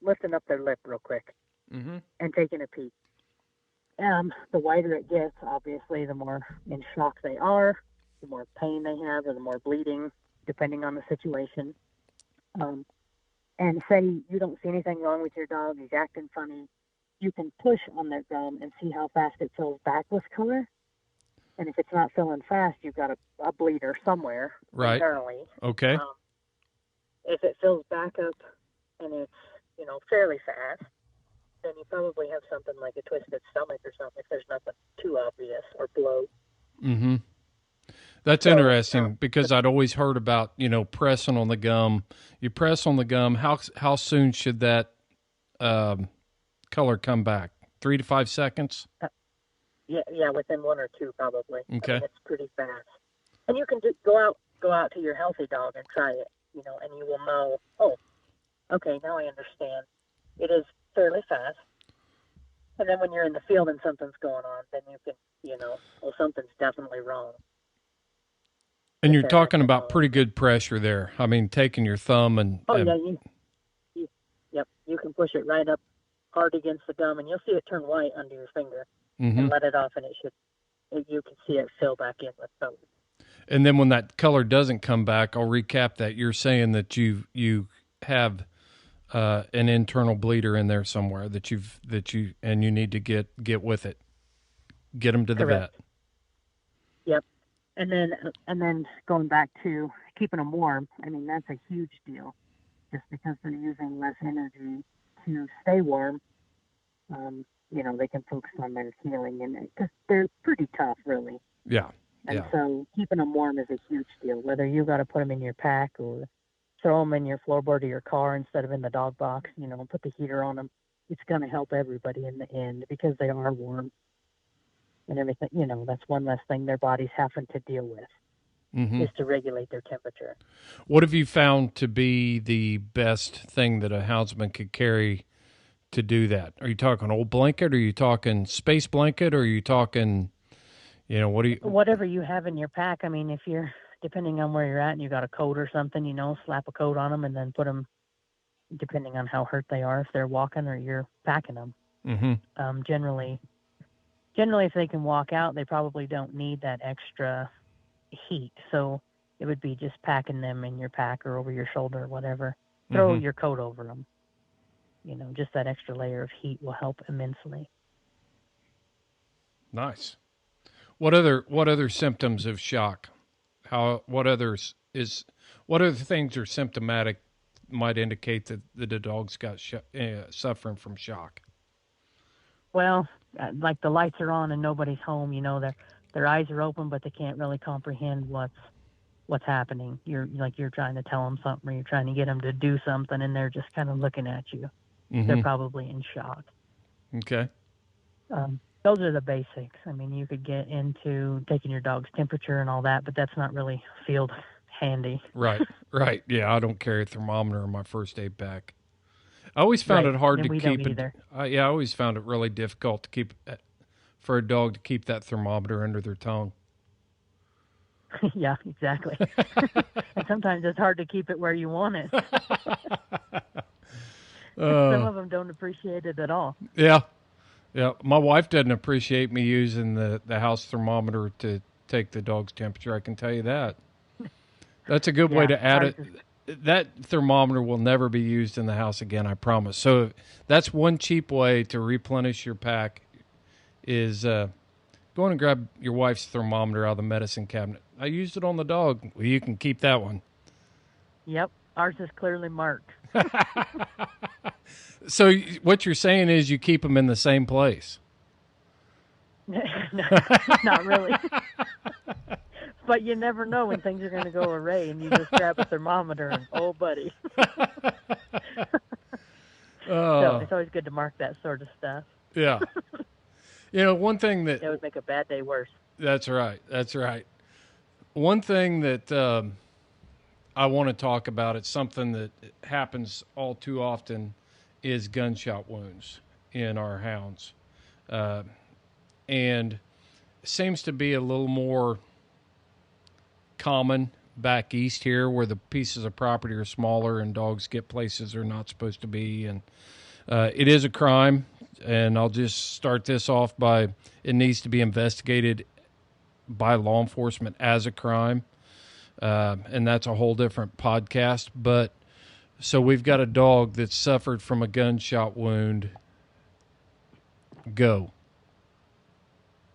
lifting up their lip real quick and taking a peek. The whiter it gets, obviously, the more in shock they are, the more pain they have, or the more bleeding, depending on the situation. And say you don't see anything wrong with your dog, he's acting funny, you can push on their gum and see how fast it fills back with color. And if it's not filling fast, you've got a bleeder somewhere internally. Okay. If it fills back up and it's, fairly fast, then you probably have something like a twisted stomach or something if there's nothing too obvious, or bloat. Mm-hmm. That's interesting, because I'd always heard about, pressing on the gum. You press on the gum, how soon should that color come back? 3 to 5 seconds? Yeah, within 1 or 2 probably. Okay. It's pretty fast. And you can just go out to your healthy dog and try it, and you will know, oh, okay, now I understand. It is fairly fast. And then when you're in the field and something's going on, then you can, well, something's definitely wrong. And you're talking about pretty good pressure there. I mean, taking your thumb and... Yep, you can push it right up hard against the gum, and you'll see it turn white under your finger, and let it off, and you can see it fill back in with color. And then when that color doesn't come back, I'll recap that. You're saying that you have an internal bleeder in there somewhere that you need to get with it. Get them to the Correct. vet. Yep. And then going back to keeping them warm, I mean, that's a huge deal. Just because they're using less energy to stay warm, they can focus on their healing, and because they're pretty tough, really. Yeah. And so keeping them warm is a huge deal. Whether you got to put them in your pack or throw them in your floorboard of your car instead of in the dog box, and put the heater on them, it's going to help everybody in the end because they are warm and everything. That's one less thing their body's having to deal with is to regulate their temperature. What have you found to be the best thing that a houndsman could carry to do that? Are you talking old blanket? Are you talking space blanket? Or are you talking, whatever you have in your pack. I mean, if you're, depending on where you're at and you got a coat or something, slap a coat on them and then put them, depending on how hurt they are, if they're walking or you're packing them. Generally, if they can walk out, they probably don't need that extra heat. So it would be just packing them in your pack or over your shoulder or whatever. Throw your coat over them. Just that extra layer of heat will help immensely. Nice. What other symptoms of shock? What other things are symptomatic might indicate that the dog's got suffering from shock? Well, like the lights are on and nobody's home. Their eyes are open, but they can't really comprehend what's happening. You're trying to tell them something, or you're trying to get them to do something, and they're just kind of looking at you. They're probably in shock. Okay. Those are the basics. I mean, you could get into taking your dog's temperature and all that, but that's not really field handy. Right. Yeah, I don't carry a thermometer in my first aid pack. I always found it hard to keep it. I always found it really difficult to keep for a dog to keep that thermometer under their tongue. Yeah, exactly. And sometimes it's hard to keep it where you want it. Some of them don't appreciate it at all. Yeah. My wife doesn't appreciate me using the house thermometer to take the dog's temperature. I can tell you that. That's a good way to add it. That thermometer will never be used in the house again, I promise. So that's one cheap way to replenish your pack is go on and grab your wife's thermometer out of the medicine cabinet. I used it on the dog. Well, you can keep that one. Yep. Ours is clearly marked. So what you're saying is you keep them in the same place. No, not really. But you never know when things are going to go awry, and you just grab a thermometer and, oh, buddy. So it's always good to mark that sort of stuff. Yeah. One thing that would make a bad day worse. That's right. One thing that I want to talk about, it's something that happens all too often, is gunshot wounds in our hounds. And seems to be a little more common back east here where the pieces of property are smaller and dogs get places they're not supposed to be. And it is a crime. And I'll just start this off by it needs to be investigated by law enforcement as a crime. And that's a whole different podcast. But so we've got a dog that suffered from a gunshot wound. Go.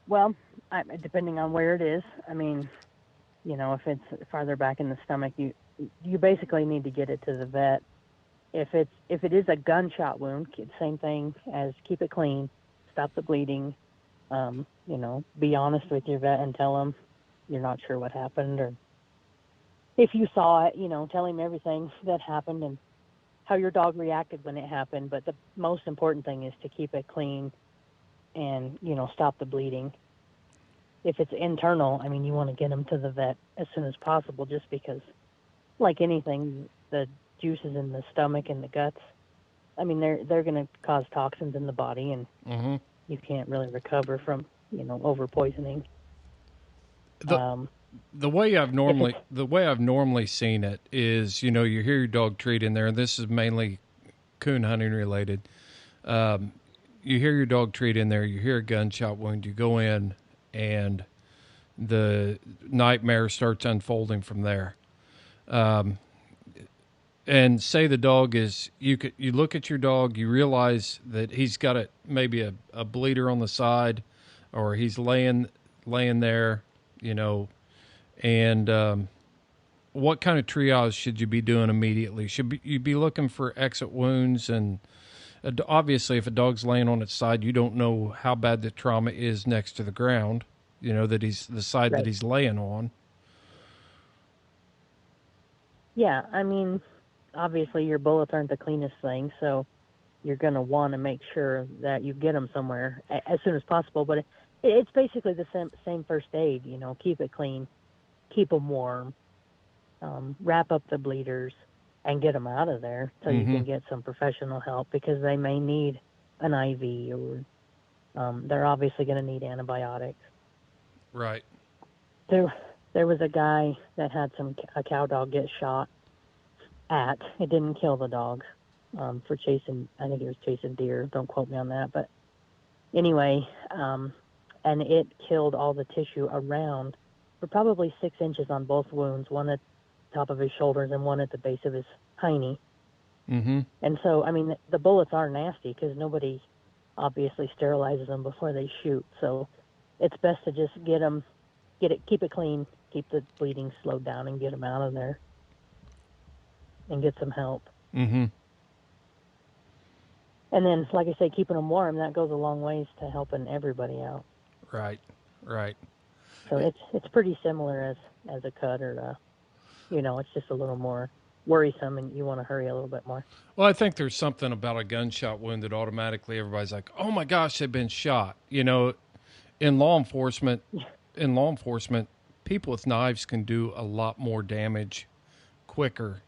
Well, depending on where it is, I mean, if it's farther back in the stomach, you basically need to get it to the vet. If it is a gunshot wound, same thing as keep it clean, stop the bleeding. Be honest with your vet and tell him you're not sure what happened, or if you saw it, tell him everything that happened and how your dog reacted when it happened. But the most important thing is to keep it clean and, stop the bleeding. If it's internal, I mean, you want to get them to the vet as soon as possible, just because, like anything, the juices in the stomach and the guts, I mean, they're going to cause toxins in the body, and you can't really recover from, over poisoning. The way I've normally seen it is, you hear your dog treat in there, and this is mainly coon hunting related. You hear your dog treat in there, you hear a gunshot wound, you go in and the nightmare starts unfolding from there. And say the dog is, you look at your dog, you realize that he's got maybe a bleeder on the side, or he's laying there, and what kind of triage should you be doing immediately? Should you be looking for exit wounds? And obviously, if a dog's laying on its side, you don't know how bad the trauma is next to the ground, that he's the side Right. that he's laying on. Yeah, I mean, obviously your bullets aren't the cleanest thing, so you're going to want to make sure that you get them somewhere as soon as possible. But it's basically the same first aid, keep it clean, keep them warm, wrap up the bleeders, and get them out of there so you can get some professional help, because they may need an IV, or they're obviously going to need antibiotics. Right. There was a guy that had a cow dog get shot at. It didn't kill the dog for chasing, I think he was chasing deer. Don't quote me on that. But anyway, and it killed all the tissue around for probably 6 inches on both wounds, one at the top of his shoulders and one at the base of his hiney. Mm-hmm. And so, I mean, the bullets are nasty because nobody obviously sterilizes them before they shoot. So it's best to just keep it clean, keep the bleeding slowed down, and get them out of there and get some help. Mm-hmm. And then, like I say, keeping them warm, that goes a long ways to helping everybody out. Right. So it's pretty similar as a cut, or it's just a little more worrisome, and you want to hurry a little bit more. Well, I think there's something about a gunshot wound that automatically everybody's like, "Oh my gosh, they've been shot." In law enforcement, people with knives can do a lot more damage quicker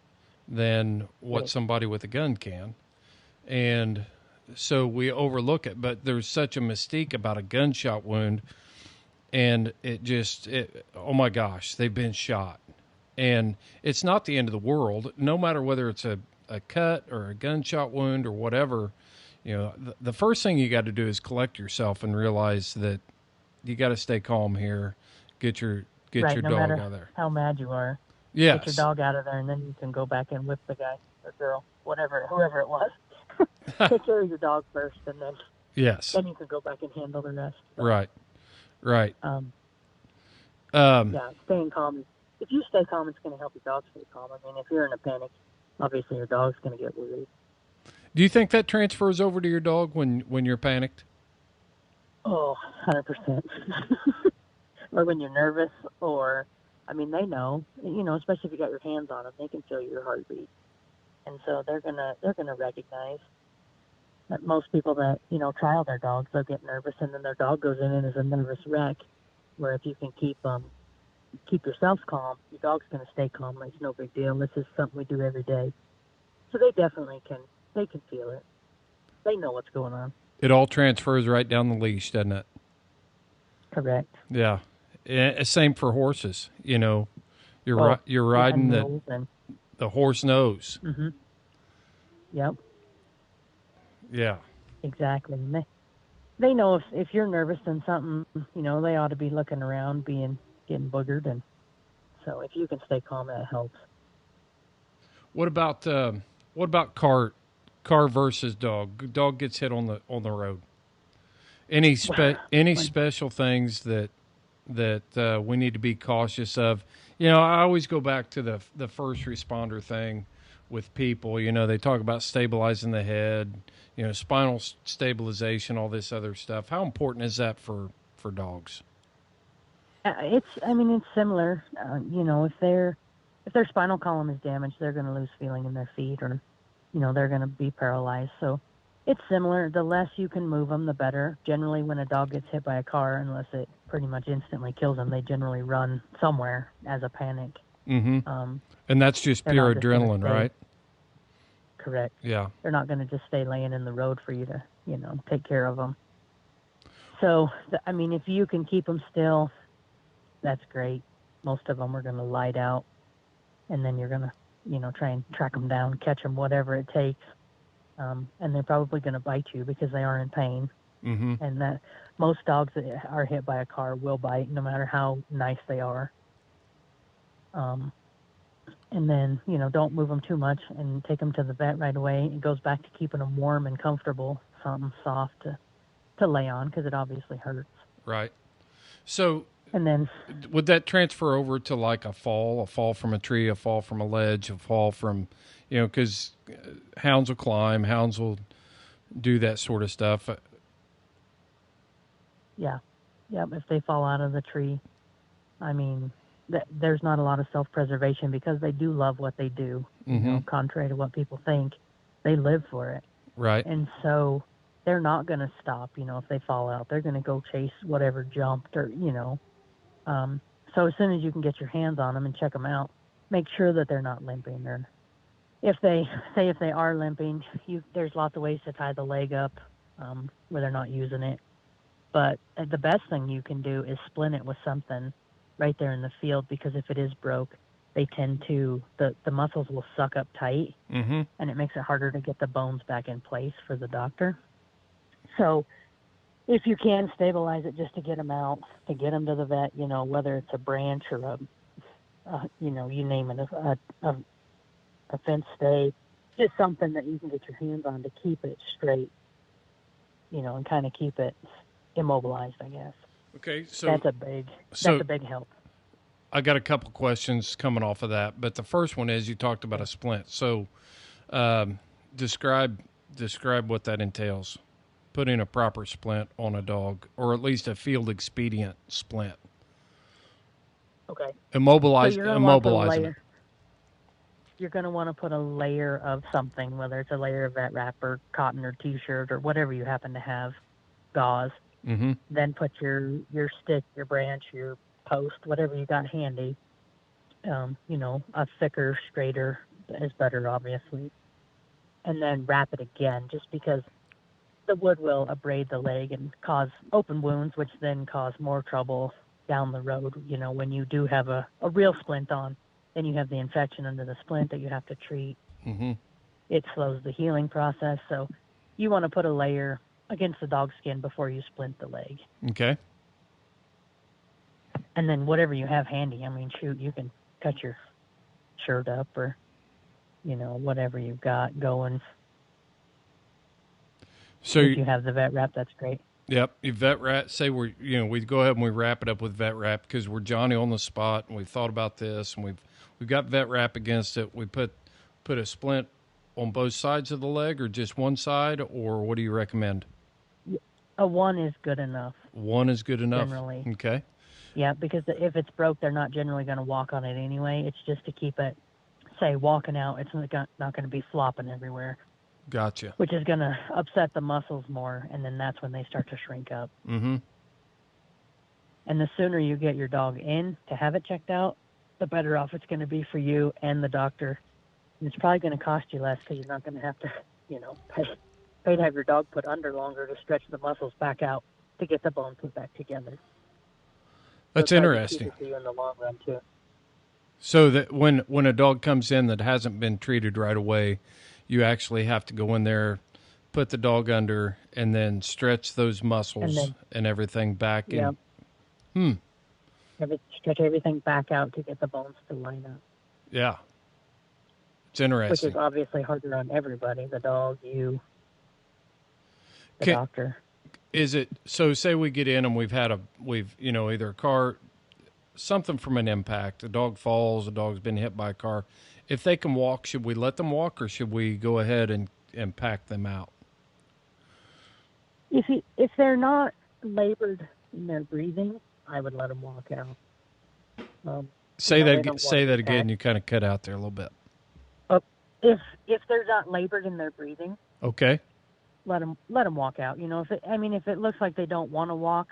than what somebody with a gun can. And so we overlook it, but there's such a mystique about a gunshot wound, and oh my gosh, they've been shot. And it's not the end of the world, no matter whether it's a cut or a gunshot wound or whatever. The first thing you got to do is collect yourself and realize that you got to stay calm here. Get your no dog matter out of there. how mad you are. Yes. Get your dog out of there, and then you can go back and whip the guy or girl, whoever it was. Take care of your dog first, and then then you can go back and handle the rest. So, Right. Yeah, staying calm. If you stay calm, it's going to help your dog stay calm. I mean, if you're in a panic, obviously your dog's going to get worried. Do you think that transfers over to your dog when you're panicked? Oh, 100%. Or when you're nervous, or, I mean, they know, especially if you got your hands on them, they can feel your heartbeat. And so they're gonna recognize that most people that, trial their dogs, they'll get nervous, and then their dog goes in and is a nervous wreck, where if you can keep yourself calm, your dog's going to stay calm. It's no big deal. This is something we do every day. So they definitely can feel it. They know what's going on. It all transfers right down the leash, doesn't it? Correct. Yeah. Same for horses. You're riding the horse knows. Mm-hmm. Yep. Yeah. Exactly. And they know if you're nervous, then something, they ought to be looking around, getting boogered, and so if you can stay calm, that helps. What about car versus dog? Dog gets hit on the road. Any special things that we need to be cautious of? I always go back to the first responder thing with people. They talk about stabilizing the head, spinal stabilization, all this other stuff. How important is that for dogs? It's similar. If their spinal column is damaged, they're going to lose feeling in their feet, or, they're going to be paralyzed. So it's similar. The less you can move them, the better. Generally, when a dog gets hit by a car, unless it pretty much instantly kills them, they generally run somewhere as a panic. Mm-hmm. And that's just pure adrenaline, right? Correct. Yeah. They're not going to just stay laying in the road for you to, take care of them. So, if you can keep them still, that's great. Most of them are going to light out, and then you're going to, try and track them down, catch them, whatever it takes. And they're probably going to bite you because they are in pain. And that most dogs that are hit by a car will bite, no matter how nice they are. And then, don't move them too much and take them to the vet right away. It goes back to keeping them warm and comfortable, something soft to lay on, because it obviously hurts. Right. So, and then would that transfer over to like a fall from a tree, a fall from a ledge, a fall from, because hounds will climb, hounds will do that sort of stuff. Yeah. If they fall out of the tree, I mean, there's not a lot of self-preservation, because they do love what they do. Contrary to what people think, they live for it. Right. And so they're not going to stop. If they fall out, they're going to go chase whatever jumped, or so as soon as you can get your hands on them and check them out, make sure that they're not limping. Or if they are limping, there's lots of ways to tie the leg up where they're not using it. But the best thing you can do is splint it with something right there in the field, because if it is broke, they tend to, the muscles will suck up tight, and it makes it harder to get the bones back in place for the doctor. So if you can stabilize it just to get them out, to get them to the vet, whether it's a branch or you name it, a fence stay, just something that you can get your hands on to keep it straight, and kind of keep it immobilized, I guess. Okay, so that's a big help. I got a couple questions coming off of that, but the first one is, you talked about a splint. So, describe what that entails. Putting a proper splint on a dog, or at least a field expedient splint. Okay. Immobilizing it. You're going to want to put a layer of something, whether it's a layer of vet wrap or cotton or T-shirt or whatever you happen to have, gauze. Then put your stick, your branch, your post, whatever you got handy. A thicker, straighter is better, obviously. And then wrap it again, just because the wood will abrade the leg and cause open wounds, which then cause more trouble down the road. When you do have a real splint on, then you have the infection under the splint that you have to treat. It slows the healing process. So you want to put a layer against the dog's skin before you splint the leg. Okay. And then whatever you have handy, I mean, shoot, you can cut your shirt up, or, whatever you've got going. So if you have the vet wrap, that's great. Yep. You vet wrap, say we go ahead and we wrap it up with vet wrap, because we're Johnny on the spot and we've thought about this, and we've got vet wrap against it. We put a splint on both sides of the leg, or just one side, or what do you recommend? A one is good enough. One is good enough? Generally. Okay. Yeah, because if it's broke, they're not generally going to walk on it anyway. It's just to keep it, say, walking out. It's not going to be flopping everywhere. Gotcha. Which is going to upset the muscles more, and then that's when they start to shrink up. And the sooner you get your dog in to have it checked out, the better off it's going to be for you and the doctor. And it's probably going to cost you less, because you're not going to have to, pay to have your dog put under longer to stretch the muscles back out to get the bone put back together. That's interesting. For you in the long run too. So that when a dog comes in that hasn't been treated right away, you actually have to go in there, put the dog under, and then stretch those muscles and everything back. Yeah. Stretch everything back out to get the bones to line up. Yeah. It's interesting. Which is obviously harder on everybody, the dog, you, the doctor. Is it, so say we get in and we've either a car, something from an impact, a dog falls, a dog's been hit by a car. If they can walk, should we let them walk, or should we go ahead and pack them out? If they're not labored in their breathing, I would let them walk out. Say that again. You kind of cut out there a little bit. If they're not labored in their breathing, okay, let them walk out. If it looks like they don't want to walk,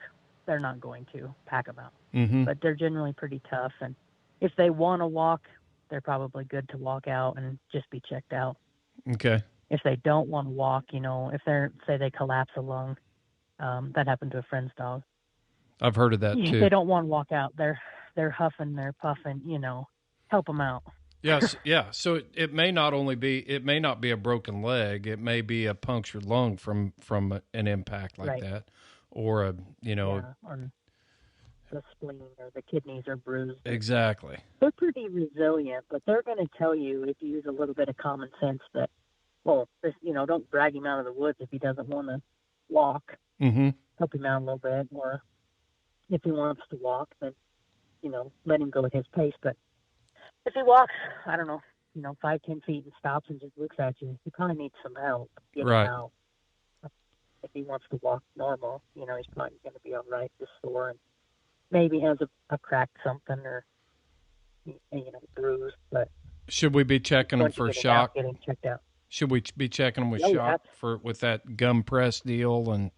they're not going to pack them out. But they're generally pretty tough, and if they want to walk, they're probably good to walk out and just be checked out. Okay. If they don't want to walk, if they collapse a lung, that happened to a friend's dog. I've heard of that too. If they don't want to walk out, they're huffing, they're puffing, help them out. Yes, yeah. So it may not only be, it may not be a broken leg. It may be a punctured lung from an impact like Right. that, or a Or the spleen or the kidneys are bruised. exactly. They're pretty resilient, but they're going to tell you if you use a little bit of common sense that, well, don't drag him out of the woods if he doesn't want to walk. Mm-hmm. Help him out a little bit, or if he wants to walk, then let him go at his pace. But if he walks, I don't know, 5-10 feet and stops and just looks at you, he probably needs some help getting Right. out. If he wants to walk normal, he's probably going to be all right. Just sore and maybe has a cracked something or bruised. But Should we be checking them for shock? Getting checked out. Should we be checking them with Oh, shock with that gum press deal and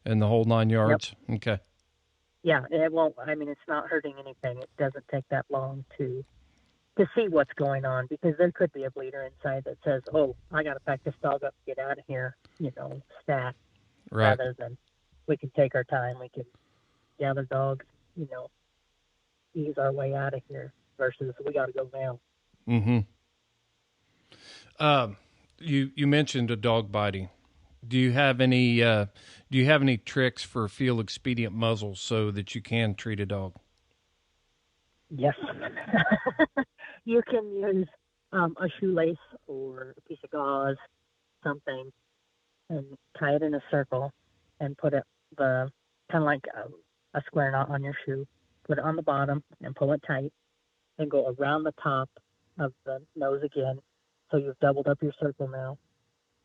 the whole 9 yards? Yep. Okay. Yeah, it won't. I mean, it's not hurting anything. It doesn't take that long to see what's going on, because there could be a bleeder inside that says, "Oh, I got to pack this dog up, get out of here," stat. Right. Rather than we can take our time, we can gather dogs, ease our way out of here versus we got to go now. Mm-hmm. You mentioned a dog biting. Do you have any tricks for field expedient muzzles so that you can treat a dog? Yes. You can use a shoelace or a piece of gauze, something, and tie it in a circle and put it kind of like a square knot on your shoe. Put it on the bottom and pull it tight, and go around the top of the nose again. So you've doubled up your circle now.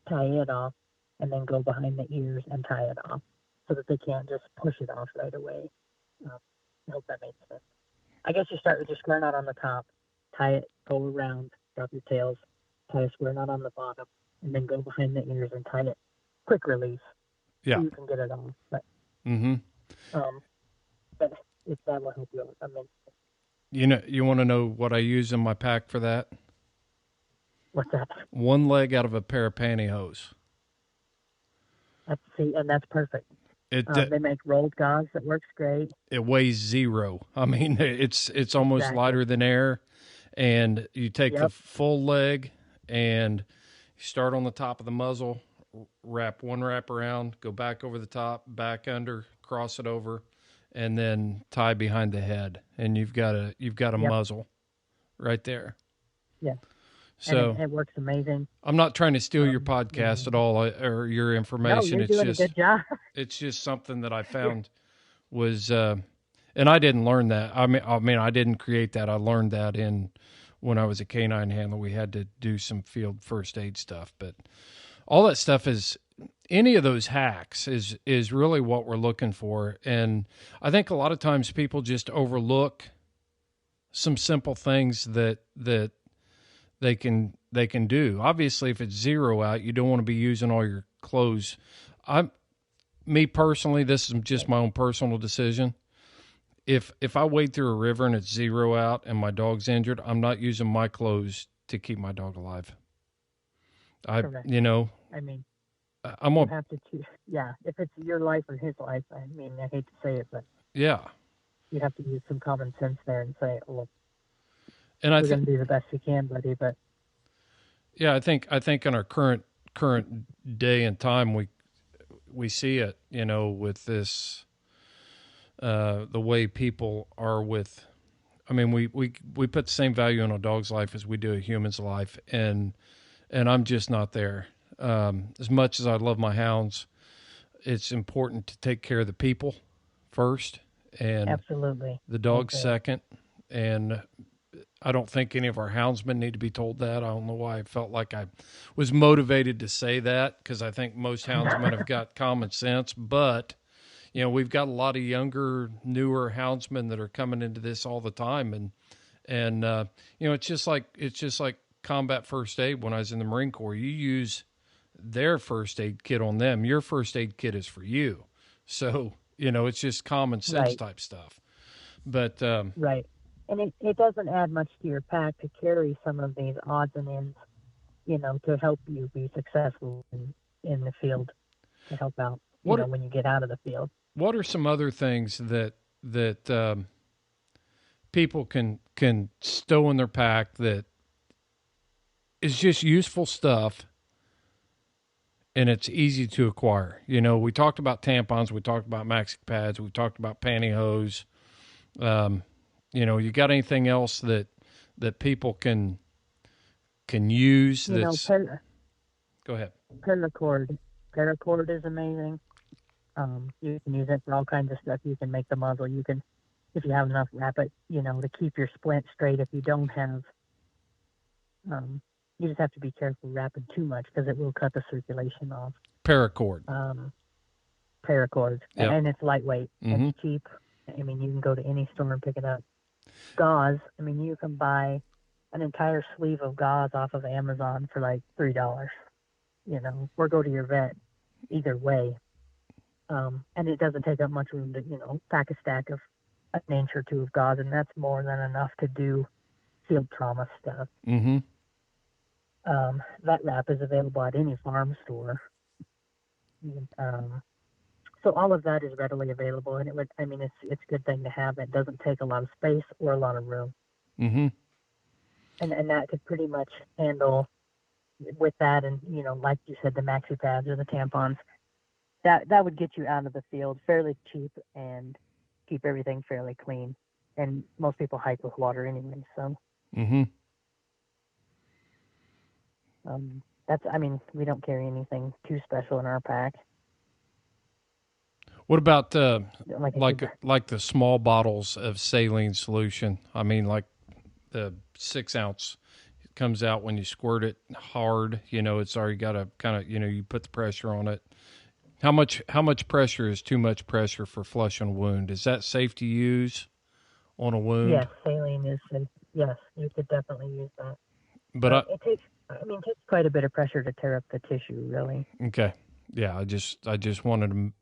Tie it off, and then go behind the ears and tie it off so that they can't just push it off right away. I hope that makes sense. I guess you start with your square knot on the top, tie it, go around, drop your tails, tie a square knot on the bottom, and then go behind the ears and tie it. Quick release. Yeah. So you can get it off. But, mm-hmm. But if that will help you out, I mean. You want to know what I use in my pack for that? What's that? One leg out of a pair of pantyhose. And that's perfect. They make rolled gauze that works great. It weighs 0. I mean, it's almost lighter than air. And you take the full leg and you start on the top of the muzzle, wrap around, go back over the top, back under, cross it over, and then tie behind the head, and you've got a muzzle right there. Yeah. So it works amazing. I'm not trying to steal your podcast at all or your information. No, you're doing a good job. It's just something that I found was, and I didn't learn that. I mean, I didn't create that. I learned that when I was a canine handler. We had to do some field first aid stuff, but all that stuff is, any of those hacks is really what we're looking for. And I think a lot of times people just overlook some simple things that they can do. Obviously, if it's 0 out, you don't want to be using all your clothes. Me personally, this is just my own personal decision. If I wade through a river and it's 0 out and my dog's injured, I'm not using my clothes to keep my dog alive. Correct. I mean, I'm gonna have to choose. Yeah, if it's your life or his life, I mean, I hate to say it, but yeah, you have to use some common sense there and say, "Oh, and we're going to do the best we can, buddy." But yeah, I think in our current day and time, we see it, with this, the way people are with. I mean, we put the same value on a dog's life as we do a human's life, and I'm just not there. As much as I love my hounds, it's important to take care of the people first, and absolutely the dogs second. And I don't think any of our houndsmen need to be told that. I don't know why I felt like I was motivated to say that, because I think most houndsmen have got common sense. But we've got a lot of younger, newer houndsmen that are coming into this all the time, and it's just like combat first aid. When I was in the Marine Corps, you use their first aid kit on them. Your first aid kit is for you. So, it's just common sense type stuff. But right. And it doesn't add much to your pack to carry some of these odds and ends, to help you be successful in the field, to help out, when you get out of the field. What are some other things that people can stow in their pack that, is just useful stuff, and it's easy to acquire. You know, we talked about tampons, we talked about maxi pads, we talked about pantyhose. You know, you got anything else that people can use? You know, Go ahead. paracord. Paracord is amazing. You can use it for all kinds of stuff. You can make the muzzle. You can, if you have enough, wrap it, you know, to keep your splint straight. If you don't have, you just have to be careful wrapping too much because it will cut the circulation off. Paracord. Paracord. Yep. And it's lightweight. Mm-hmm. It's cheap. I mean, you can go to any store and pick it up. Gauze. I mean, you can buy an entire sleeve of gauze off of Amazon for like $3. You know, or go to your vet. Either way. And it doesn't take up much room to, you know, pack a stack of an inch or two of gauze, and that's more than enough to do field trauma stuff. Mm-hmm. Vet wrap is available at any farm store. So all of that is readily available, and it's a good thing to have. It doesn't take a lot of space or a lot of room. Mm-hmm. And that could pretty much handle with that, and, you know, like you said, the maxi pads or the tampons. That would get you out of the field fairly cheap and keep everything fairly clean. And most people hike with water anyway, so. Mm-hmm. We don't carry anything too special in our pack. What about like the small bottles of saline solution? I mean, like the 6 ounce comes out when you squirt it hard. You know, it's already got a kind of, you know, you put the pressure on it. How much pressure is too much pressure for flushing a wound? Is that safe to use on a wound? Yes, saline is safe. Yes, you could definitely use that. But it takes quite a bit of pressure to tear up the tissue, really. Okay. Yeah, I just wanted to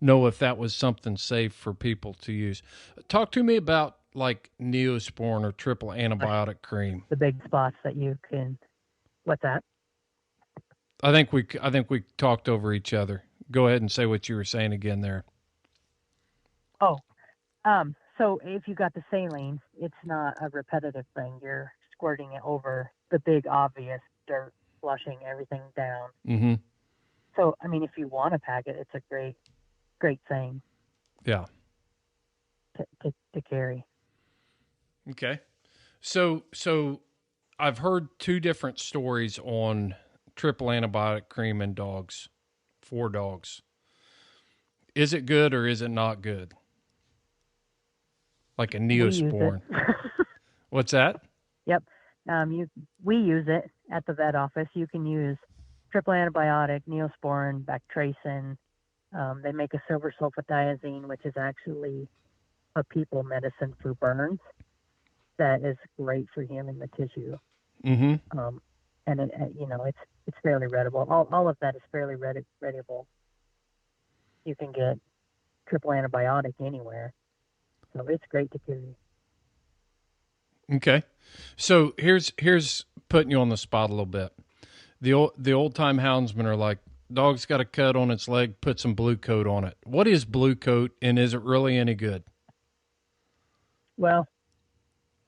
know if that was something safe for people to use. Talk to me about like Neosporin or triple antibiotic cream. The big spots that you can. What's that? I think we talked over each other. Go ahead and say what you were saying again there. Oh, so if you got the saline, it's not a repetitive thing. You're squirting it over the big obvious dirt, flushing everything down. Mm-hmm. So, I mean, if you want to pack it, it's a great thing. Yeah. To carry. Okay. So I've heard 2 different stories on triple antibiotic cream in dogs, for dogs. Is it good or is it not good? Like a Neosporin. What's that? Yep. We use it at the vet office. You can use triple antibiotic, Neosporin, Bactracin. They make a silver sulfadiazine, which is actually a people medicine for burns. That is great for healing the tissue. Mm-hmm. And it's fairly readable. All of that is fairly readable. You can get triple antibiotic anywhere, so it's great to carry. Okay, so here's putting you on the spot a little bit. The old time houndsmen are like, dog's got a cut on its leg, put some blue coat on it. What is blue coat, and is it really any good? Well,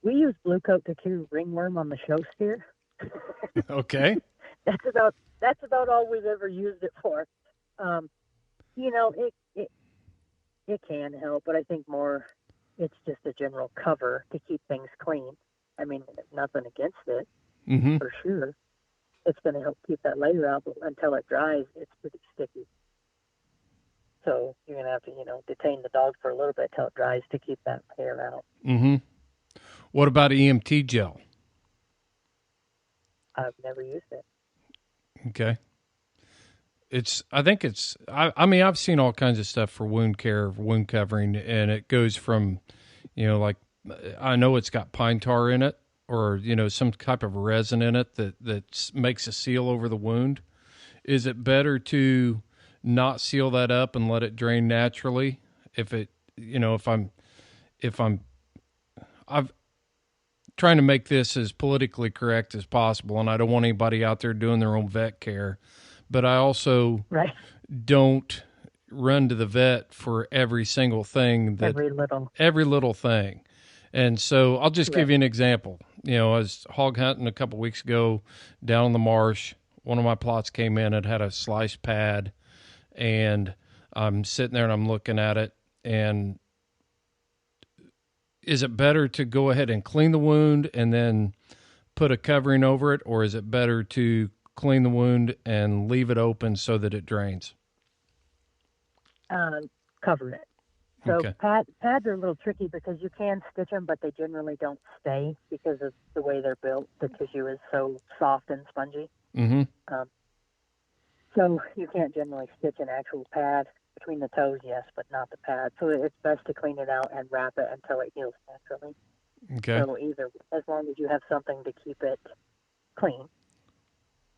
we use blue coat to cure ringworm on the show steer. Okay. That's about all we've ever used it for. It can help, but I think more it's just a general cover to keep things clean. I mean, nothing against it, mm-hmm. for sure. It's going to help keep that layer out, but until it dries, it's pretty sticky. So you're going to have to, detain the dog for a little bit till it dries to keep that hair out. Mm-hmm. What about EMT gel? I've never used it. Okay. I've seen all kinds of stuff for wound care, wound covering, and it goes from, like, I know it's got pine tar in it or, some type of resin in it that makes a seal over the wound. Is it better to not seal that up and let it drain naturally? I'm trying to make this as politically correct as possible, and I don't want anybody out there doing their own vet care. But I also don't run to the vet for every single thing. Every little thing. And so I'll just give Correct. you an example. You know, I was hog hunting a couple weeks ago down in the marsh. One of my plots came in, it had a sliced pad, and I'm sitting there and I'm looking at it. And is it better to go ahead and clean the wound and then put a covering over it, or is it better to clean the wound and leave it open so that it drains? Cover it. So Okay. pads are a little tricky because you can stitch them, but they generally don't stay because of the way they're built. The tissue is so soft and spongy. Mm-hmm. So you can't generally stitch an actual pad between the toes, yes, but not the pad. So it's best to clean it out and wrap it until it heals naturally. Okay. So either as long as you have something to keep it clean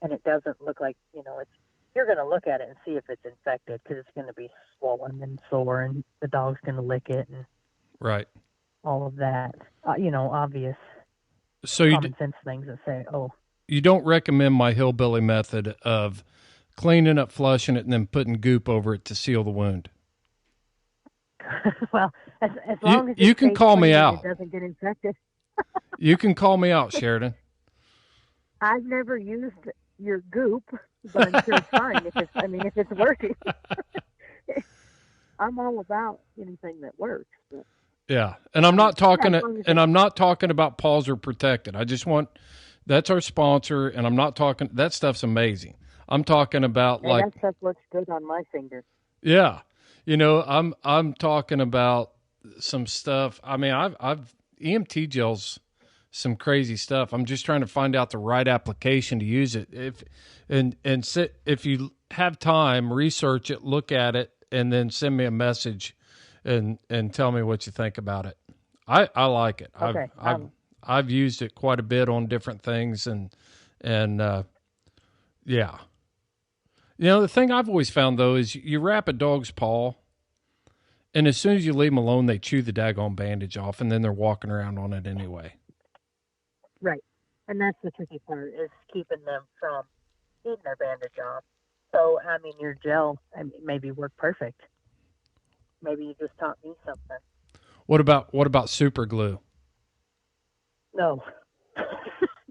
and it doesn't look like, you're going to look at it and see if it's infected because it's going to be swollen and sore and the dog's going to lick it and Right. all of that. Obvious So common sense things that say, oh, you don't recommend my hillbilly method of cleaning up, flushing it, and then putting goop over it to seal the wound. well, as long as you can call me out. It doesn't get infected. You can call me out, Sheridan. I've never used your goop, but I'm sure it's fine if it's working. I'm all about anything that works. But, yeah, and I'm not talking I'm not talking about paws are protected. I just want that's our sponsor, and I'm not talking that stuff's amazing. I'm talking about that stuff looks good on my finger. Yeah. I'm talking about some stuff. I mean, I've EMT gel's some crazy stuff. I'm just trying to find out the right application to use it. If you have time, research it, look at it, and then send me a message and tell me what you think about it. I like it. Okay. I've used it quite a bit on different things and yeah. The thing I've always found, though, is you wrap a dog's paw, and as soon as you leave them alone, they chew the daggone bandage off, and then they're walking around on it anyway. Right. And that's the tricky part, is keeping them from eating their bandage off. So, your gel maybe worked perfect. Maybe you just taught me something. What about super glue? No.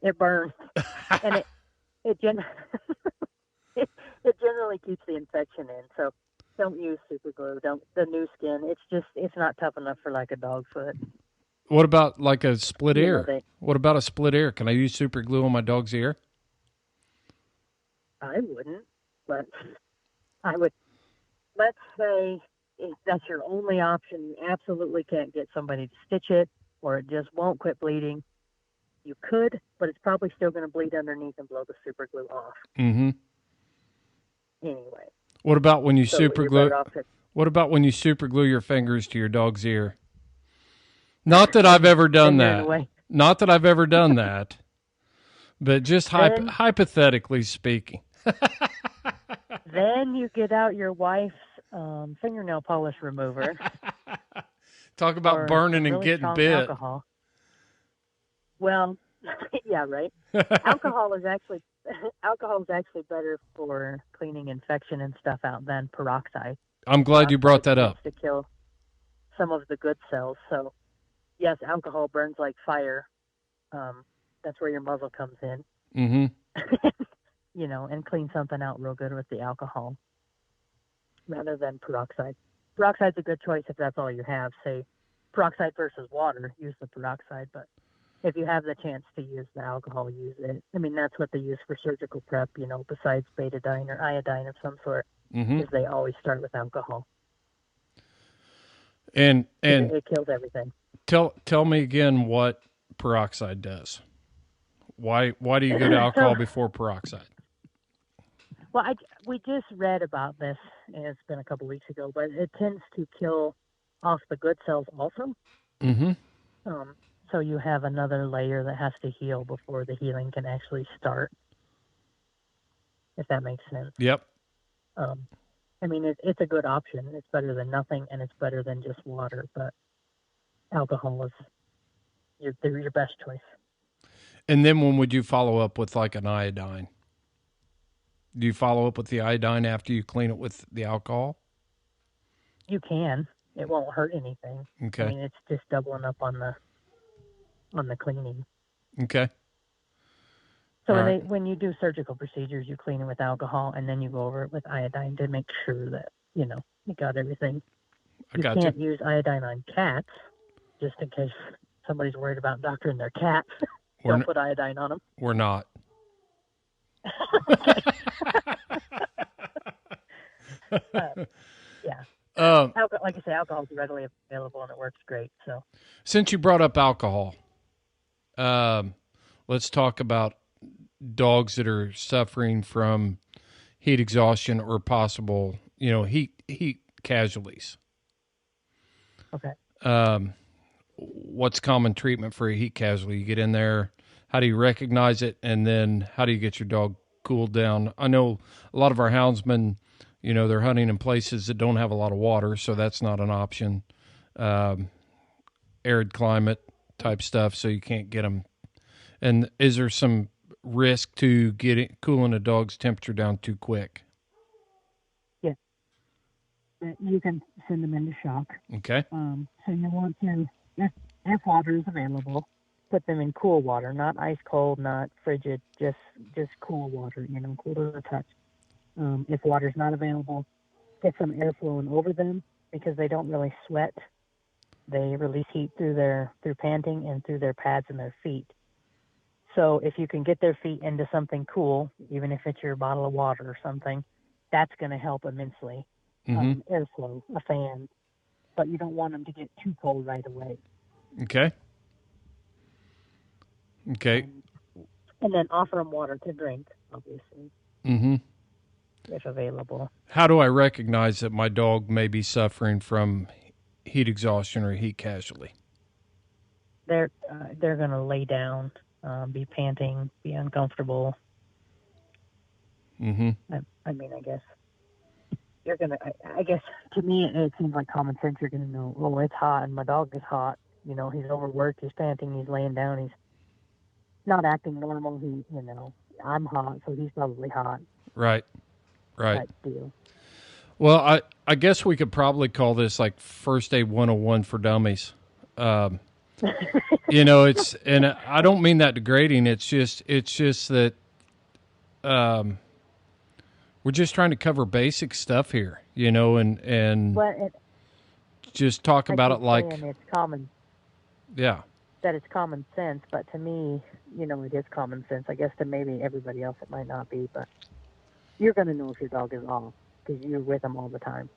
It burns. And it generally keeps the infection in, so don't use super glue. The new skin. It's not tough enough for like a dog foot. What about like a split ear? What about a split ear? Can I use super glue on my dog's ear? I wouldn't, but I would. Let's say if that's your only option, you absolutely can't get somebody to stitch it, or it just won't quit bleeding. You could, but it's probably still going to bleed underneath and blow the super glue off. Mm-hmm. Anyway. What about when you super glue? What about when you super glue your fingers to your dog's ear? Not that I've ever done that. Not that I've ever done that. But just hypothetically speaking. Then you get out your wife's fingernail polish remover. Talk about burning and getting bit. Alcohol. Well, yeah, right. Alcohol is actually better for cleaning infection and stuff out than peroxide. I'm glad you brought that up. To kill some of the good cells. So, yes, alcohol burns like fire. That's where your muzzle comes in. Mm-hmm. And clean something out real good with the alcohol rather than peroxide. Peroxide's a good choice if that's all you have. Say, peroxide versus water, use the peroxide, but if you have the chance to use the alcohol, use it. That's what they use for surgical prep, besides betadine or iodine of some sort, is they always start with alcohol. And it kills everything. Tell me again what peroxide does. Why do you go to alcohol before peroxide? Well, we just read about this, and it's been a couple weeks ago, but it tends to kill off the good cells also. Mm-hmm. So you have another layer that has to heal before the healing can actually start, if that makes sense. Yep. It's a good option. It's better than nothing, and it's better than just water, but alcohol is your best choice. And then when would you follow up with like an iodine? Do you follow up with the iodine after you clean it with the alcohol? You can. It won't hurt anything. Okay. It's just doubling up on the on the cleaning. Okay. So All when right. when you do surgical procedures, you clean it with alcohol, and then you go over it with iodine to make sure that you got everything. I You got you. can't use iodine on cats, just in case somebody's worried about doctoring their cats. Don't put iodine on them. We're not. Yeah. Um, Like I say, alcohol is readily available and it works great. So, since you brought up alcohol, let's talk about dogs that are suffering from heat exhaustion or possible, heat casualties. okay. What's common treatment for a heat casualty? You get in there, how do you recognize it, and then how do you get your dog cooled down? I know a lot of our houndsmen, they're hunting in places that don't have a lot of water, so that's not an option. Arid climate type stuff, so you can't get them. And is there some risk to cooling a dog's temperature down too quick? Yeah. You can send them into shock. Okay. So you want to, if water is available, put them in cool water, not ice cold, not frigid, just cool water, cool to the touch. If water's not available, get some air flowing over them because they don't really sweat. They release heat through panting and through their pads and their feet. So if you can get their feet into something cool, even if it's your bottle of water or something, that's going to help immensely. Mm-hmm. Airflow, a fan, but you don't want them to get too cold right away. Okay. And then offer them water to drink, obviously, if available. How do I recognize that my dog may be suffering from heat exhaustion or heat casualty? They're going to lay down, be panting, be uncomfortable. Mm-hmm. I guess you're going to, I guess to me, it seems like common sense. You're going to know, oh, it's hot and my dog is hot. He's overworked, he's panting, he's laying down, he's not acting normal. I'm hot, so he's probably hot. Right. Type deal. Well, I guess we could probably call this like First Aid 101 for dummies. It's, and I don't mean that degrading. It's just that, we're just trying to cover basic stuff here, and just talk about it like it's common. Yeah. That it's common sense, but to me, it is common sense. I guess to maybe everybody else it might not be, but you're going to know if your dog is off because you're with them all the time.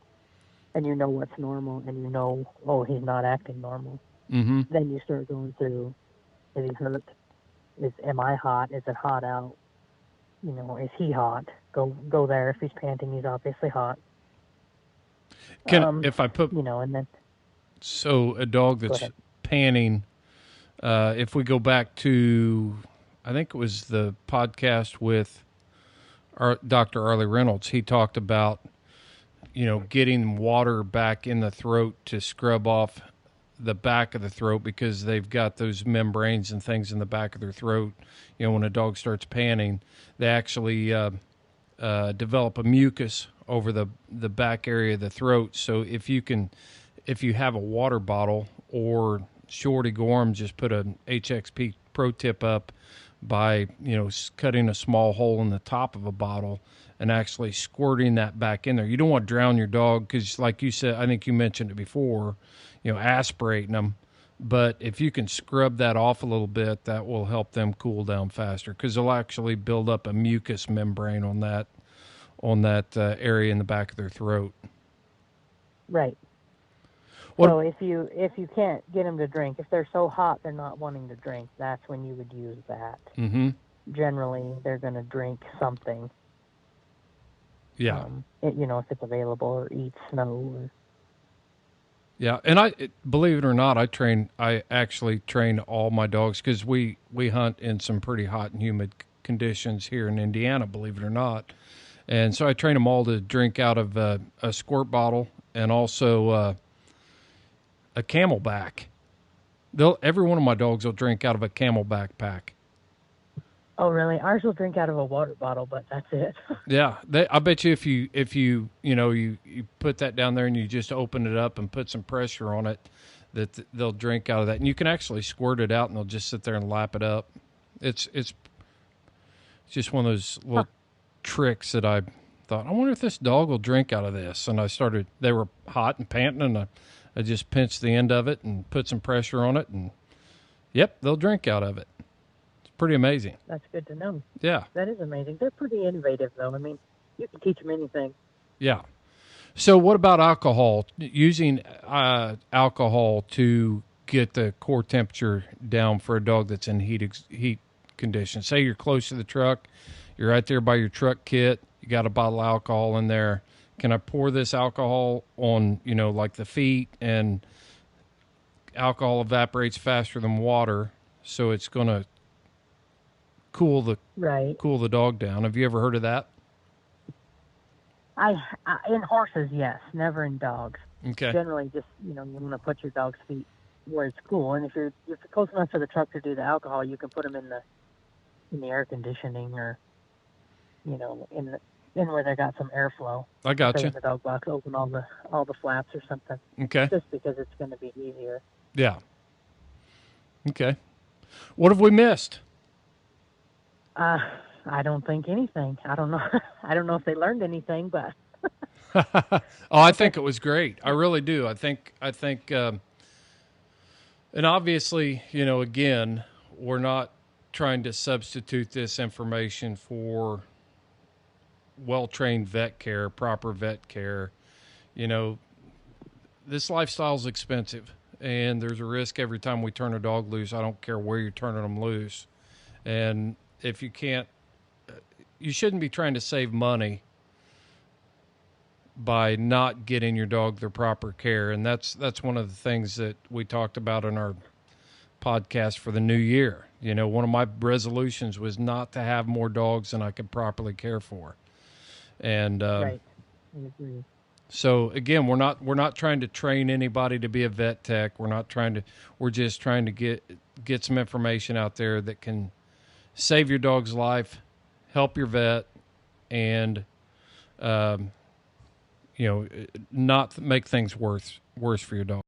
And you know what's normal, and oh, he's not acting normal. Mm-hmm. Then you start going through, is he hurt? Am I hot? Is it hot out? Is he hot? Go there. If he's panting, he's obviously hot. If I put, and then. So a dog that's panting, if we go back to, I think it was the podcast with Dr. Arlie Reynolds, he talked about, getting water back in the throat to scrub off the back of the throat because they've got those membranes and things in the back of their throat. When a dog starts panting, they actually develop a mucus over the back area of the throat. So if you have a water bottle, or Shorty Gorham just put an HXP pro tip up by, cutting a small hole in the top of a bottle and actually squirting that back in there. You don't want to drown your dog because, like you said, I think you mentioned it before, aspirating them. But if you can scrub that off a little bit, that will help them cool down faster because they'll actually build up a mucus membrane on that area in the back of their throat. Right. So if you can't get them to drink, if they're so hot they're not wanting to drink, that's when you would use that. Mm-hmm. Generally, they're going to drink something. Yeah. If it's available, or eat snow. Yeah, and believe it or not, I actually train all my dogs because we hunt in some pretty hot and humid conditions here in Indiana, believe it or not. And so I train them all to drink out of a squirt bottle and also a Camelback. Every one of my dogs will drink out of a Camelback pack. Oh, really? Ours will drink out of a water bottle, but that's it. Yeah, I bet you if you put that down there and you just open it up and put some pressure on it, that they'll drink out of that. And you can actually squirt it out, and they'll just sit there and lap it up. It's just one of those little tricks that I thought, I wonder if this dog will drink out of this. And they were hot and panting, and I just pinched the end of it and put some pressure on it, and yep, they'll drink out of it. It's pretty amazing. That's good to know. Yeah. That is amazing. They're pretty innovative, though. I mean, you can teach them anything. Yeah. So what about alcohol? Using alcohol to get the core temperature down for a dog that's in heat conditions. Say you're close to the truck, you're right there by your truck kit, you got a bottle of alcohol in there. Can I pour this alcohol on, like the feet, and alcohol evaporates faster than water, so it's going to cool the dog down. Have you ever heard of that? I in horses, yes, never in dogs. Okay. Generally, just you want to put your dog's feet where it's cool, and if you're close enough to the truck to do the alcohol, you can put them in the air conditioning, or in where they got some airflow. I got you. In the dog box, open all the flaps or something. Okay. Just because it's going to be easier. Yeah. Okay. What have we missed? I don't think anything. I don't know. I don't know if they learned anything, but. I think it was great. I really do. I think, and obviously, again, we're not trying to substitute this information for well-trained vet care, proper vet care. This lifestyle is expensive, and there's a risk every time we turn a dog loose. I don't care where you're turning them loose. And if you can't, you shouldn't be trying to save money by not getting your dog their proper care. And that's one of the things that we talked about in our podcast for the new year. One of my resolutions was not to have more dogs than I could properly care for. And right. I agree. So again, we're not trying to train anybody to be a vet tech. We're just trying to get some information out there that can save your dog's life, help your vet, and not make things worse for your dog.